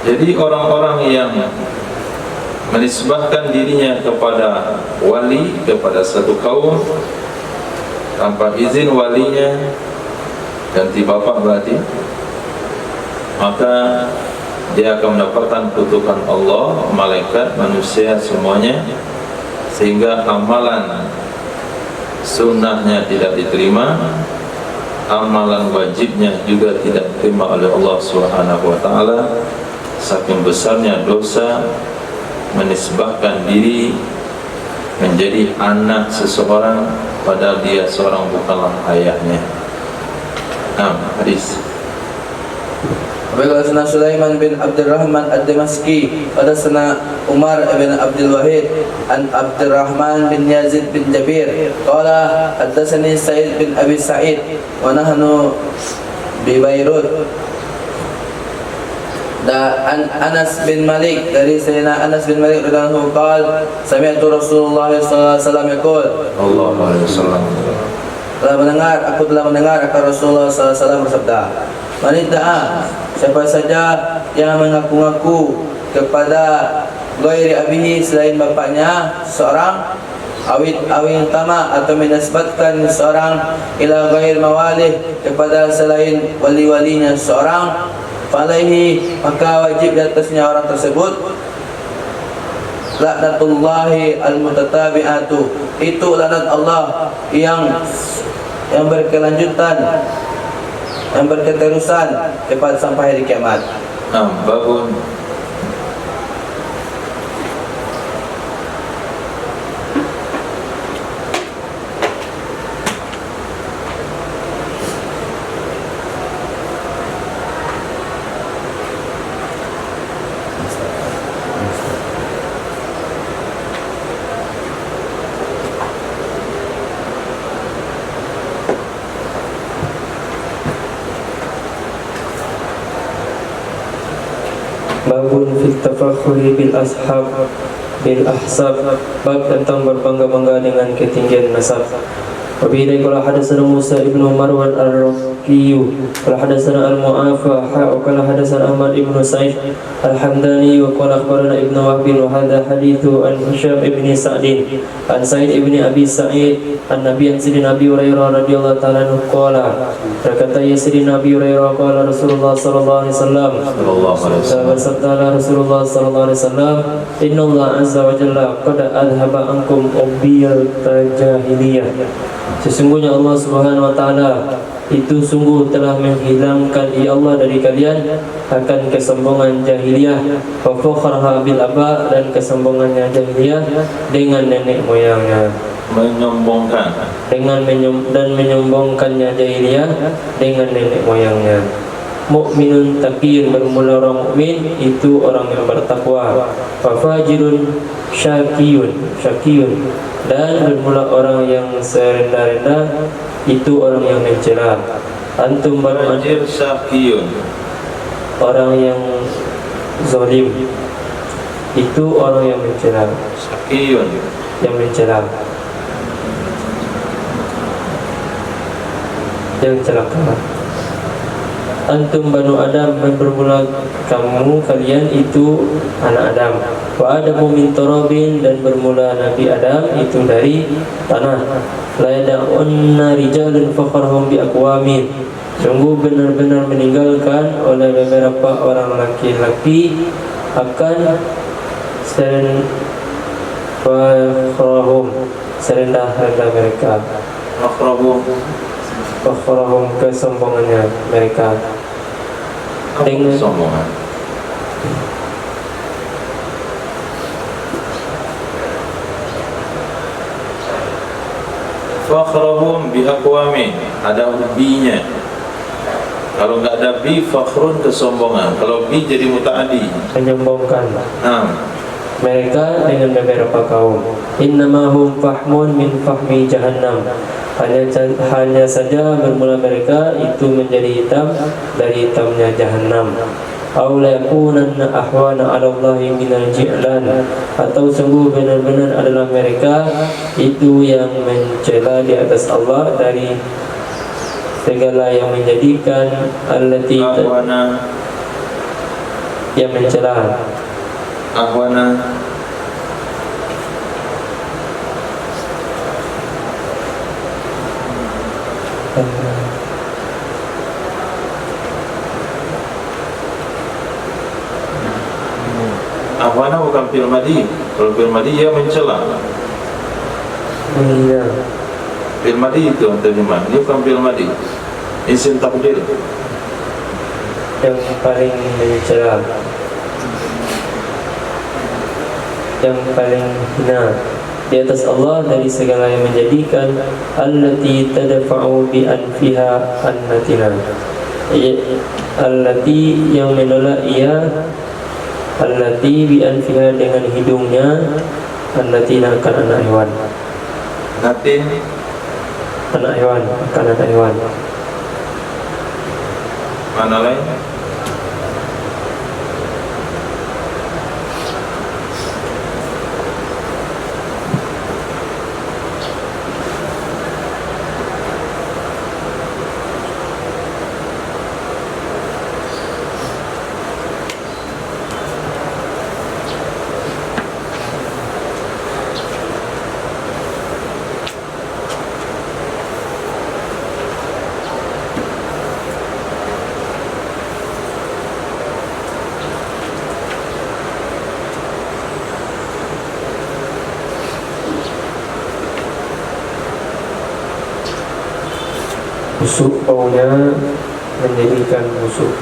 Jadi orang-orang yang menisbahkan dirinya kepada wali, kepada satu kaum tanpa izin walinya, ganti bapak berarti, maka dia akan mendapatkan kutukan Allah, malaikat, manusia semuanya, sehingga amalan sunnahnya tidak diterima, amalan wajibnya juga tidak diterima oleh Allah Subhanahu wa taala. Saking besarnya dosa menisbahkan diri menjadi anak seseorang padahal dia seorang bukanlah ayahnya. Hadis. Apabila Sulaiman bin Abdurrahman ad-Damaski, pada sana Umar bin Abdul Wahid an Abdurrahman bin Yazid bin Jabir, qala haddatsani Sa'id bin Abi Sa'id wa nahnu bi Beirut. Dan Anas bin Malik, dari Sayyidina Anas bin Malik radhiyallahu anhu, qala sami'tu Rasulullah sallallahu alaihi wasallam yaqul, Sallallahu alaihi wasallam. aku telah mendengar akan Rasulullah sallallahu alaihi wasallam bersabda, "Manidda'a, siapa saja yang mengaku-ngaku kepada ghairi abihi, selain bapaknya seorang, awin tama, atau menisbatkan seorang ila ghair mawalih, kepada selain wali-walinya seorang, falaihi maka wajib di atasnya orang tersebut laknatullahi al-mutatabi'atu, itu laknat Allah yang berkelanjutan, yang berketerusan cepat sampai hari kiamat." Babun Babun fit tafakhuri bil ashab bil ahsab, bab tentang berbangga-bangga dengan ketinggian nasab. وبه قال حدثنا موسى بن مروان الرقي قال حدثنا المعافى وقال حدثنا أحمد بن سعيد الحمداني وقال أخبرنا ابن وهب وهذا حديث عن هشام بن سعد عن سعيد بن أبي سعيد عن نبي سيدنا أبي هريرة رضي الله تعالى عنه قال berkata Sayyidina Abi Hurairah qala Rasulullah sallallahu alaihi wasallam bersabda Rasulullah sallallahu alaihi wasallam innallaha azza wa jalla qad adhaba ankum ubbiyal jahiliyah. Sesungguhnya Allah Subhanahu wa taala itu sungguh telah menghilangkan ya Allah dari kalian akan kesombongan jahiliyah wa fakhrha bil aba dan kesombongannya jahiliyah dengan nenek moyangnya, menyombongkan dan menyombongkannya jahiliyah dengan nenek moyangnya. Mukminun taqiyun bermula orang mukmin itu orang yang bertakwa. Wa fajirun syakiyun dan bermula orang yang serendah-rendah itu orang yang mencela. Antum fajir syakiyun, orang yang zalim itu orang yang mencela. syakiyun Yang mencela, yang celaka. Antum banu Adam bermula kalian itu anak Adam. Wa Adamu min turabin dan bermula Nabi Adam itu dari tanah. La yada'unna rijalun fakharhum bi aqwamin. Sungguh benar-benar meninggalkan oleh beberapa orang laki-laki akan serendah-rendah mereka. Fakhrahum kesombongannya mereka dengan kesombongan. Fakhrahum bi aqwamin, ada bi-nya. Kalau enggak ada bi, fakhrun kesombongan. Kalau bi jadi mutaaddi, menyombongkan nah, mereka dengan beberapa kaum. Innamahum fahmun min fahmi jahannam. Hanya saja bermula mereka itu menjadi hitam dari hitamnya jahannam. Aw la yakunanna ahwana 'ala Allahi minal ji'lan, atau sungguh benar-benar adalah mereka itu yang mencela di atas Allah dari segala yang menjadikan allati ahwana, yang mencela. ahwana ahwana bukan fil madi. Kalau fil madi ya mencela. Iya. Fil madi itu terjemah. Ini bukan fil madi. Isim taqdir. Yang paling mencela, yang paling hina di atas Allah dari segala yang menjadikan allati tadfa'u bi anfiha annatina, allati yang menolak ia, allati bi anfiha dengan hidungnya, annatina akan anak hewan, Nanti anak hewan akan anak hewan. mana lain? Busuk baunya menjadikan busuk.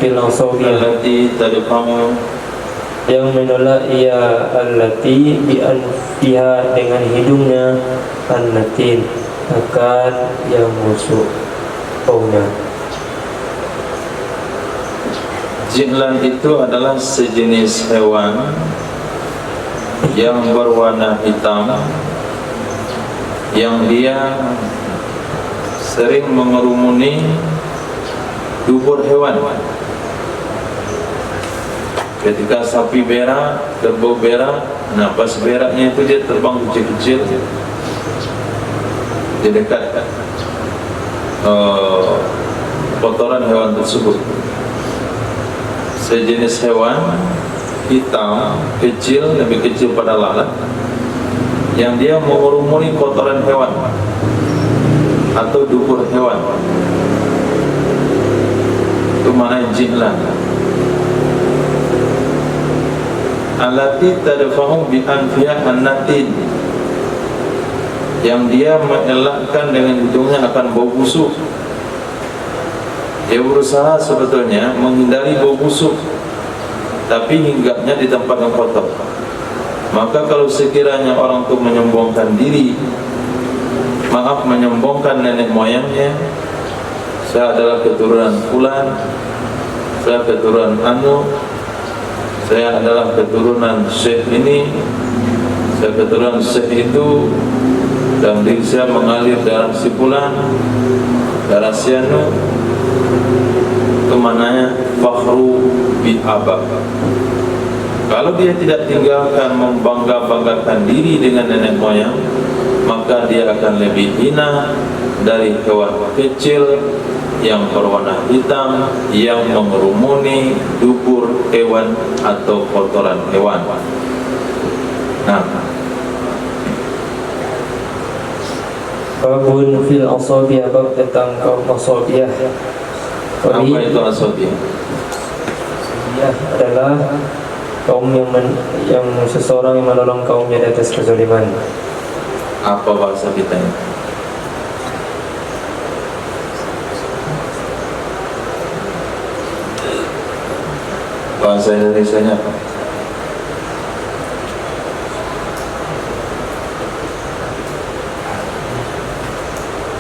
fil asabi allati tadfamu yang menolak ia allati bi anfiha dengan hidungnya annatin akan yang busuk baunya. Ji'lan itu adalah sejenis hewan yang berwarna hitam yang dia sering mengerumuni dubur hewan. Ketika sapi berak, kerbau berak, nah pas beraknya itu dia terbang kecil-kecil di dekat kotoran hewan tersebut. Sejenis hewan hitam, kecil, lebih kecil pada lalat, yang dia mengerumuni kotoran hewan atau dubur hewan. Itu mana ji'lan. Allati tadfahu bi anfiha an-natin, yang dia mengelakkan dengan hidungnya akan bau busuk. Dia berusaha sebetulnya menghindari bau busuk, tapi hinggapnya di tempat yang kotor. Maka kalau sekiranya orang itu menyombongkan diri, menyombongkan nenek moyangnya, saya adalah keturunan fulan, saya keturunan anu, saya adalah keturunan syekh ini, saya keturunan syekh itu, dan diri saya mengalir darah si fulan, darah si anu, itu mananya fakhru bi abab. Kalau dia tidak tinggalkan membangga-banggakan diri dengan nenek moyang, maka dia akan lebih hina dari hewan kecil yang berwarna hitam yang mengerumuni dubur hewan atau kotoran hewan. Nah, babun fil asabiah, bab tentang kaum asabiah. apa itu asabiah? Asabiah adalah kaum yang seseorang yang menolong kaumnya di atas kezaliman. Apa bahasa kita ini? Bahasa Indonesianya apa?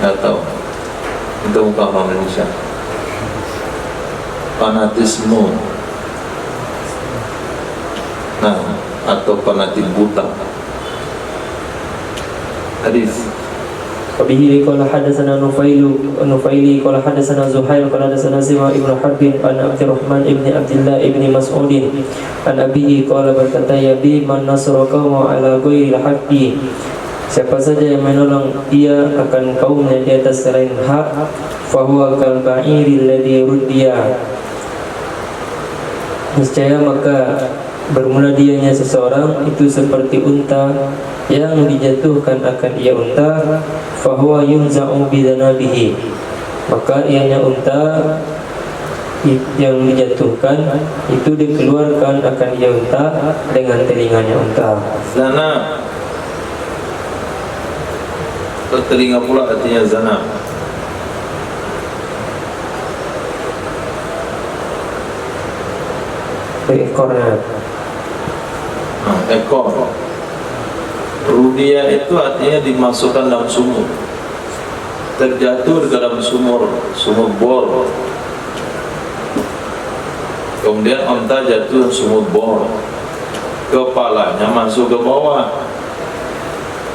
Nggak tahu. Itu bukan orang Indonesia. Fanatisme. Nah, atau fanatik buta. Hadis. Wabihi qala hadatsana Nufaili qala hadatsana Zuhair qala hadatsana Zima ibnu Harbin an Abdurrahman ibni Abdullah ibni Mas'udin an abihi qala berkata ya bi man nasara qauma ala ghairi haqqi, siapa saja yang menolong ia akan kaumnya di atas selain hak, fahuwa kal ba'iri alladhi ruddiya, niscaya maka bermula dianya seseorang itu seperti unta yang dijatuhkan akan ia unta, fahuwa yunza'u bidanabihi, maka ianya unta yang dijatuhkan itu dikeluarkan akan ia unta dengan telinganya unta. Zana. Telinga pula artinya zana. Ekornya. Ekor. Rudia itu artinya dimasukkan dalam sumur, terjatuh ke dalam sumur bor. Kemudian onta jatuh dalam sumur bor, kepalanya masuk ke bawah,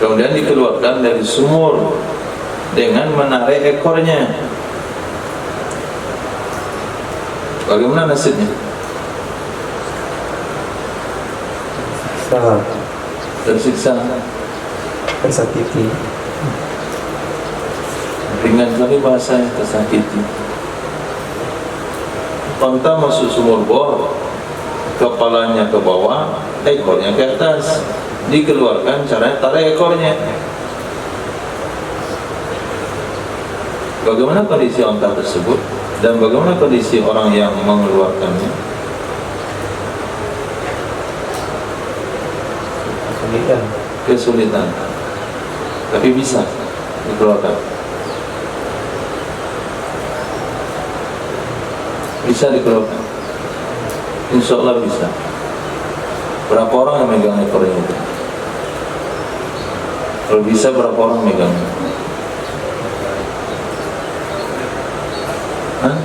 kemudian dikeluarkan dari sumur dengan menarik ekornya. Bagaimana nasibnya? Salah. Tersiksa, Tersakiti. ringan kali bahasanya, tersakiti. Onta masuk sumur bor, kepalanya ke bawah, ekornya ke atas, dikeluarkan, caranya tarik ekornya. Bagaimana kondisi onta tersebut dan bagaimana kondisi orang yang mengeluarkannya? Kesulitan, tapi bisa dikeluarkan. Bisa dikeluarkan? Insya Allah bisa. Berapa orang yang megang ekornya itu? Kalau bisa berapa orang megangnya? Hah?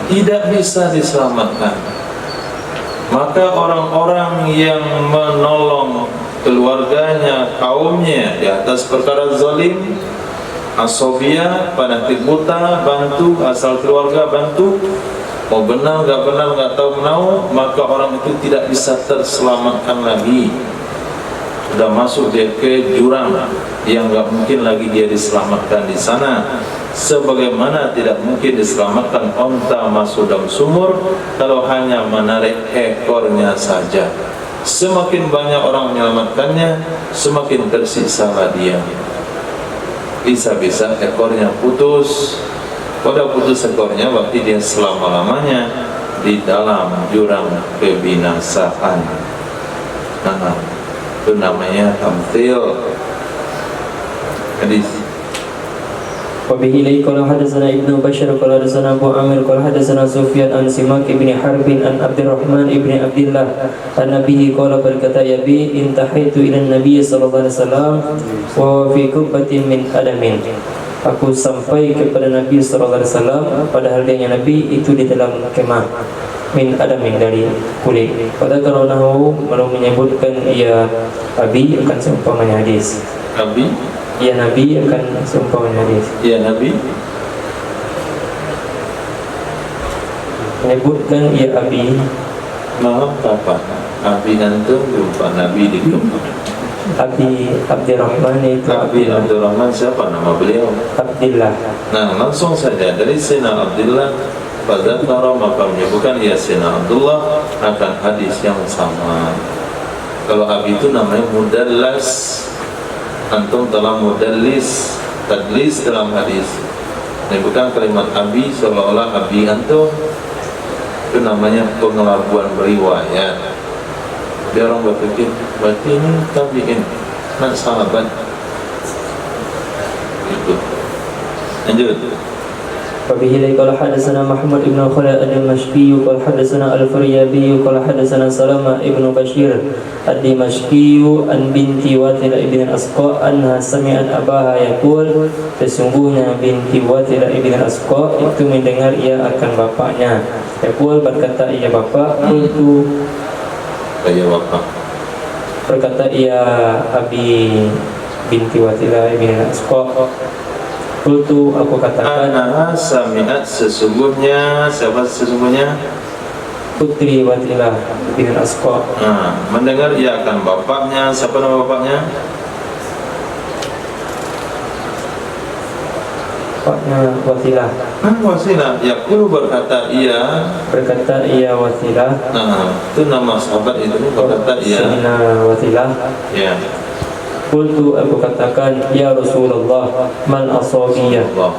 Tidak bisa diselamatkan. Maka orang-orang yang menolong keluarganya, kaumnya di atas perkara zalim, asobia, fanatik buta, bantu, asal keluarga bantu, mau benar nggak tahu menau, maka orang itu tidak bisa terselamatkan lagi. Sudah masuk dia ke jurang yang nggak mungkin lagi dia diselamatkan di sana. Sebagaimana tidak mungkin diselamatkan onta masuk dalam sumur kalau hanya menarik ekornya saja. Semakin banyak orang menyelamatkannya, semakin tersiksalah dia. Bisa-bisa ekornya putus. Pada putus ekornya berarti dia selama-lamanya di dalam jurang kebinasaan. Nah, itu namanya tamthil. Hadis. وبه إليه قال حدثنا ابن بشر قال حدثنا أبو عامر قال حدثنا سفيان عن سماك بن حرب عن عبد الرحمن بن عبد الله عن أبيه قال berkata ya bi intahaitu ila Nabi sallallahu alaihi wasallam wa fi kubbatin min adamin. Aku sampai kepada Nabi sallallahu alaihi wasallam padahal dia Nabi itu di dalam kemah min adamin dari kulit. Pada kalau nahu lalu menyebutkan ia abi akan seumpamanya hadis. Abi? Ya Nabi akan seumpamanya hadis. Ya Nabi? Menyebutkan ya abi. Maaf apa? Abi antum lupa Nabi di kemah. Abi Abdurrahman itu Abi Abdurrahman siapa nama beliau? Abdillah. Nah langsung saja dari Sina Abdullah pada Tara maka menyebutkan ya Sina Abdullah akan hadis yang sama. Kalau Abi itu namanya mudallas. Antum telah mudallis, tadlis dalam hadis. Menyebutkan kalimat Abi seolah-olah Abi antum, itu namanya pengelabuan beriwayat. Dia orang berpikir berarti ini tabi'in, nah sahabat. Itu. Lanjut. وبه إليه قال حدثنا محمد بن خالد الدمشقي قال حدثنا الفريابي قال حدثنا سلمة بن بشير الدمشقي عن بنت واتلة بن الأسقاء أنها سمعت أباها يقول sesungguhnya binti Watilah ibn al-Asqa itu mendengar ia akan bapaknya. Yaqul berkata ia bapak, qultu Kayak bapak. berkata ia abi binti Watilah ibn al-Asqa. Qultu aku katakan Ana sami'at sesungguhnya, siapa sesungguhnya? putri Watilah bin Asqa. Nah, mendengar ia akan bapaknya. Siapa nama bapaknya? Bapaknya Watilah. Wasilah. Yaqulu berkata ia. Berkata ia Watilah. Nah, itu nama sahabat itu berkata ia. Sayyidina Watilah. Ya. Qultu aku katakan ya Rasulullah mal asabiyah. Allah.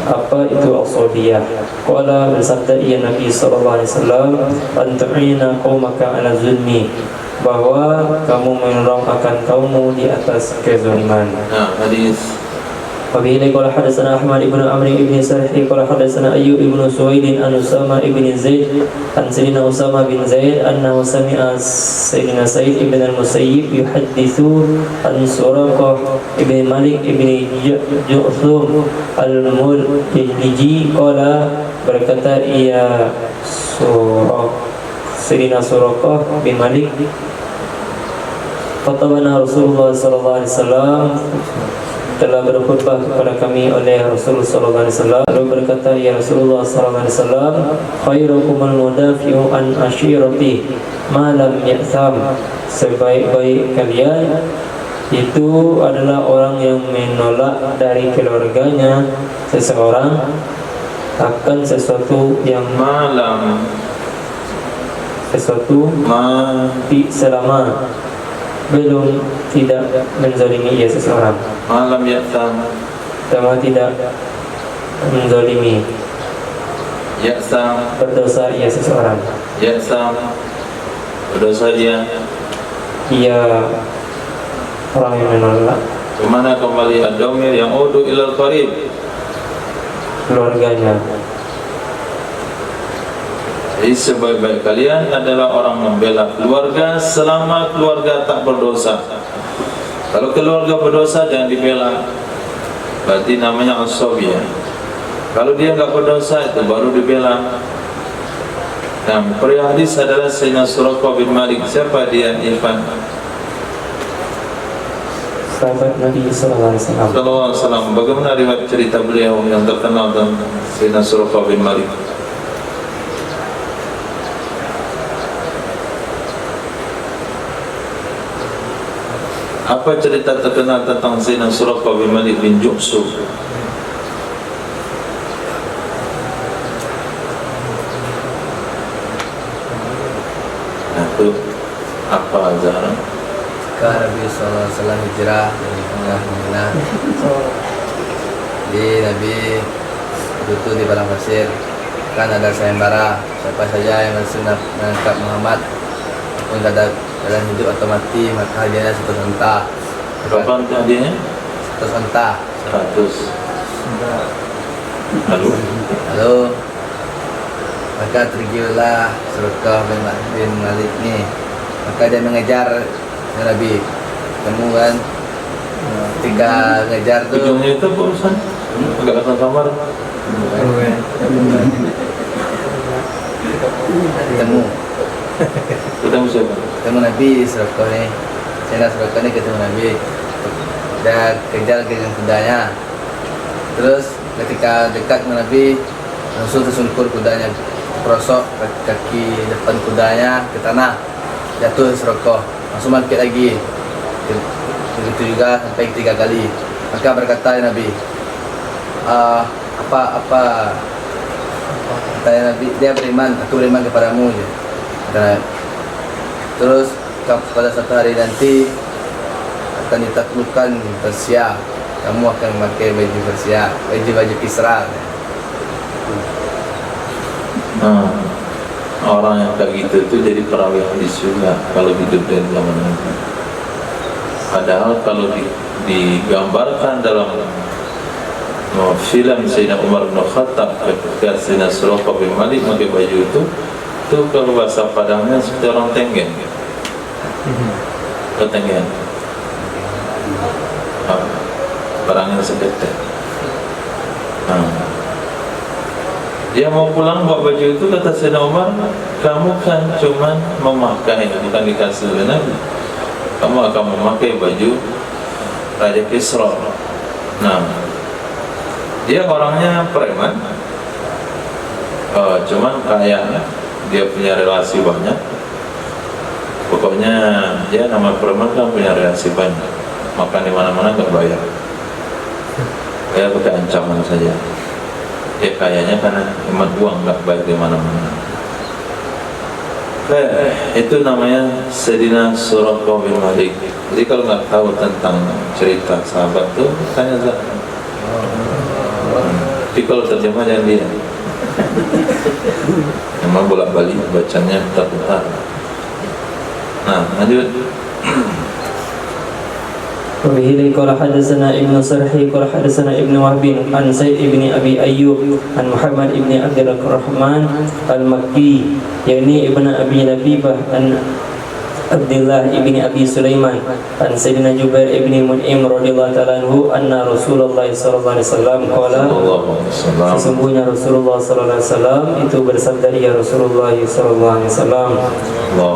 Apa itu asabiyah? Qala bersabda ia Nabi sallallahu alaihi wasallam antu'ina qaumaka ala zulmi, bahwa kamu menolong akan kaummu di atas kezaliman. Nah, hadis. وبه قال حدثنا أحمد بن عمرو بن سرح قال حدثنا أيوب بن سويد عن أسامة بن زيد عن سيدنا أسامة بن زيد أنه سمع سيدنا سعيد بن المسيب يحدث عن سراقة بن مالك بن جعثم الملجي قال berkata ia Sayyidina Suraqah bin Malik khatabana Rasulullah sallallahu alaihi wasallam, telah berkhutbah kepada kami oleh Rasulullah sallallahu alaihi wasallam. Lalu berkata ya Rasulullah sallallahu alaihi wasallam, khairukumul mudafi'u an ashirati ma lam ya'tham, sebaik-baik kalian itu adalah orang yang menolak dari keluarganya seseorang akan sesuatu yang Malam. sesuatu selama belum tidak menzalimi ia seseorang, Malam yaksam. selama tidak menzalimi Yaksam. berdosa ia seseorang, Yaksam. Berdosa dia. ia orang yang menolak Kemana kembali ad-dhamir yang udu ilal qarib? keluarganya. Jadi sebaik-baik kalian adalah orang membela keluarga selama keluarga tak berdosa. Kalau keluarga berdosa jangan dibela, berarti namanya asabiyah. Kalau dia enggak berdosa itu baru dibela. Nah, pria hadis adalah Sayyidina Suraqah bin Malik. Siapa dia, Irfan? Sahabat Nabi sallallahu alaihi wasallam. Sallallahu alaihi wasallam. Bagaimana riwayat cerita beliau yang terkenal tentang Sayyidina Suraqah bin Malik? Apa cerita terkenal tentang Sayyidina Suraqah bin Malik bin Juhsum? Itu apa Zahra? Ketika Nabi SAW hijrah dari Madinah, di Nabi itu di padang pasir kan ada sayembara, siapa saja yang berhasil menangkap Muhammad pun ada dalam hidup atau mati maka hadiahnya 100 unta. Berapa hadiahnya? 100 unta. 100. Lalu maka tergiurlah Suraqah bin Malik ni, maka dia mengejar Nabi, temu kan, ketika ngejar tu Ujungnya itu urusan agak datang kamar. Ketemu siapa? ketemu Nabi Suraqah ni, Sayyidina Suraqah ni ketemu Nabi, dia kejar dengan kudanya. Terus ketika dekat dengan Nabi, langsung tersungkur kudanya, perosok kaki depan kudanya ke tanah, jatuh Suraqah, langsung bangkit lagi. Begitu juga sampai 3 kali. Maka berkata Nabi, apa kata Nabi, dia beriman, aku beriman kepadamu je. Terus pada satu hari nanti akan ditaklukkan Persia, kamu akan memakai baju Persia, baju Kisra. Orang yang kayak gitu itu jadi perawi hadis juga kalau hidup dari zaman Nabi. Padahal kalau digambarkan dalam film Sayyidina Umar bin Khattab ketika Sayyidina Suraqah bin Malik pakai baju itu kalau bahasa Padangnya seperti orang tenggen. Tenggen. Barangnya seketek. Dia mau pulang bawa baju itu, kata Sayyidina Umar, kamu kan cuma memakai, bukan dikasih oleh Nabi. Kamu akan memakai baju Raja Kisra. Nah, dia orangnya preman, cuman kaya, dia punya relasi banyak. Pokoknya dia nama preman kan punya relasi banyak, makan di mana-mana nggak bayar. Kayak pakai ancaman saja. Ya kayaknya karena hemat uang nggak baik di mana-mana. Itu namanya Sayyidina Suraqah bin Malik. Jadi kalau nggak tahu tentang cerita sahabat tuh tanya Zahra. Tapi kalau terjemah jangan dia. Memang bolak-balik bacanya putar-putar. Nah, lanjut. وبه قال حدثنا ابن صرحي قال حدثنا ابن وهب عن سيد ابن ابي ايوب عن محمد ابن عبد الرحمن المكي يعني ابن ابي لبيبه عن عبد الله ابن ابي سليمان عن سيدنا جبير ابن منعم radhiyallahu ta'ala anhu anna Rasulullah sallallahu alaihi wasallam qala sesungguhnya Rasulullah sallallahu alaihi wasallam itu bersabda, ya Rasulullah sallallahu alaihi wasallam,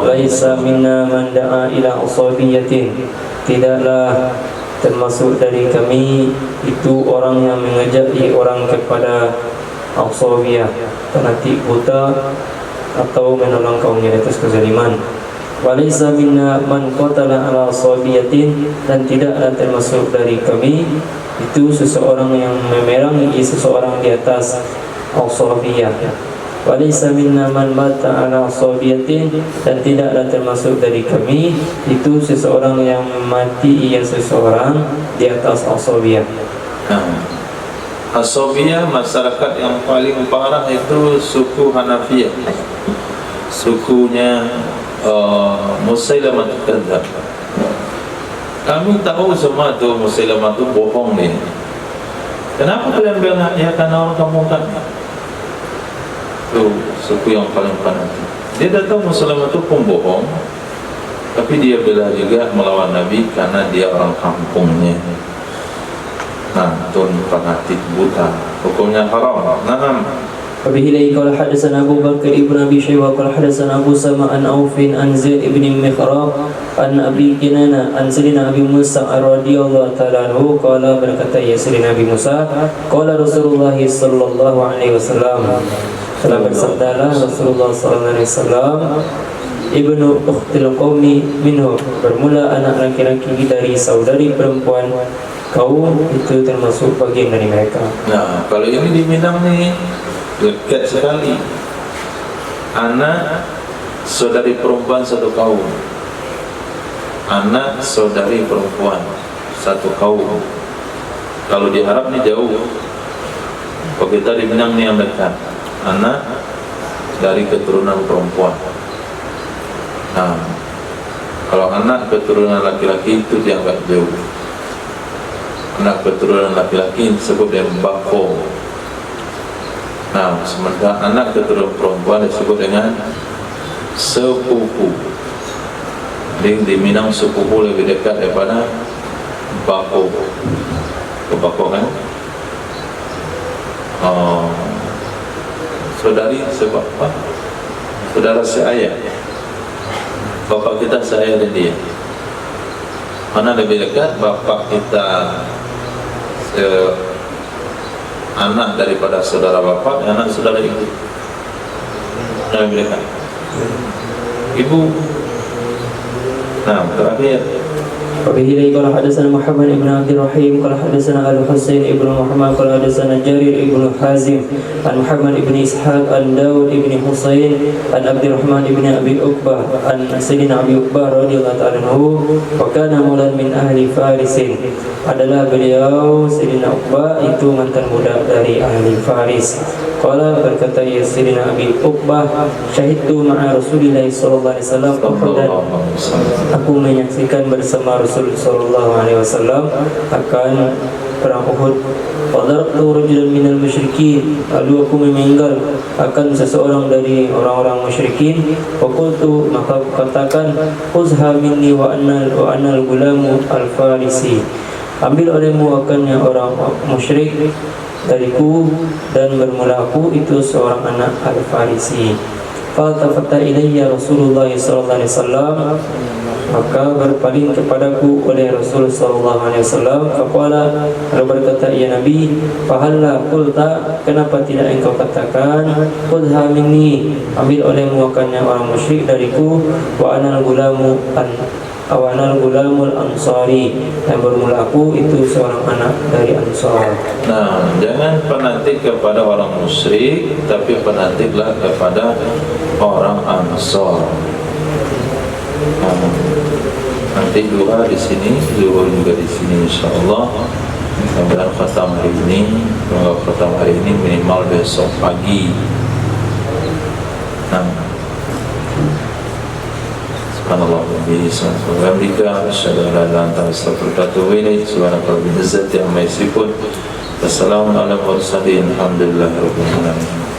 laisa minna man da'a ila usabiyatin, tidaklah termasuk dari kami itu orang yang mengajaki orang kepada asabiyah, fanatik buta atau menolong kaumnya atas kezaliman. Walaysa minna man qatala ala asabiyatin, dan tidaklah termasuk dari kami itu seseorang yang memerangi seseorang di atas asabiyah. Walaysa minna man mata ala asabiyatin, dan tidaklah termasuk dari kami itu seseorang yang mati seseorang di atas asabiyah. Asabiyah, masyarakat yang paling parah itu suku Hanafiyah, sukunya Musailamah Kadzdzab. Kami tahu semua tu Musailamah tu bohong ni. Kenapa kalian bilang ya karena orang kampung kan? Tu suku yang paling fanatik. Dia datang Musailamah itu pembohong, tapi dia bela juga melawan Nabi karena dia orang kampungnya. Nah, itu fanatik buta, hukumnya haram. Nah, وبه قال حدثنا أبو بكر ابن أبي شيبة قال حدثنا أبو سلمة عن عوف عن زيد بن مخراب عن أبي كنانة عن سيدنا أبي موسى رضي الله تعالى عنه قال berkata ya سيدنا أبي موسى قال رسول الله صلى الله عليه وسلم telah bersabdalah Rasulullah sallallahu alaihi wasallam ibnu ukhtil qaumi minhu, bermula anak laki-laki dari saudari perempuan kaum itu termasuk bagian dari mereka. nah kalau ini di Minang nih dekat sekali. Anak saudari perempuan satu kaum, anak saudari perempuan satu kaum. Kalau di Arab ni jauh. Kalau kita di Minang ni yang dekat, anak dari keturunan perempuan. Nah, kalau anak keturunan laki-laki itu dianggap jauh. Anak keturunan laki-laki disebut dengan bako. Nah, sementara anak keturunan perempuan disebut dengan sepupu. Di Minang sepupu lebih dekat daripada bako. Bako kan? Saudari sebab apa? Saudara seayah. Bapak kita seayah dan dia. Mana lebih dekat? Bapak kita anak daripada saudara bapak, anak saudara ibu. Yang lebih dekat ibu. Nah, terakhir وبه قال حدثنا محمد بن عبد الرحيم قال حدثنا الحسين بن محمد قال حدثنا جرير بن حازم عن محمد بن إسحاق عن داود بن حسين عن عبد الرحمن بن أبي عقبة عن سيدنا أبي عقبة رضي الله تعالى عنه وكان مولى من أهل فارس. Adalah beliau Sayyidina Uqbah itu mantan budak dari ahli Faris. Qala berkata ya Sayyidina Abi Uqbah, syahidtu ma'a Rasulillah sallallahu alaihi wasallam dan aku menyaksikan bersama Rasul sallallahu alaihi wasallam akan perang Uhud. Qadartu rajulan minal musyrikin, lalu aku memenggal akan seseorang dari orang-orang musyrikin. Faqultu, maka aku katakan, uzha minni wa anal gulamu al-farisi, ambil olehmu akannya orang musyrik dariku dan bermula aku itu seorang anak al-Farisi. Faltafata ilayya Rasulullah sallallahu alaihi wasallam, maka berpaling kepadaku oleh Rasul sallallahu alaihi wasallam. Faqala, lalu berkata ya Nabi, fahalla qulta, kenapa tidak engkau katakan khudha minni, ambil olehmu akannya orang musyrik dariku, wa anal gulamu awanal gulamul ansari, yang bermula aku itu seorang anak dari Ansar. Nah, jangan fanatik kepada orang musyrik, tapi fanatiklah kepada orang Ansar. Nanti dua di sini, dua juga di sini, insyaallah. Mudah-mudahan khatam hari ini, semoga khatam hari ini minimal besok pagi. Nah, Subhanallah wa bihamdihi, subhanallah, asyhadu an la ilaha illa anta, astaghfiruka wa atubu ilaik. Subhanaka rabbil izzati amma yasifun. Wassalamu ala mursalin, alhamdulillahirabbil alamin.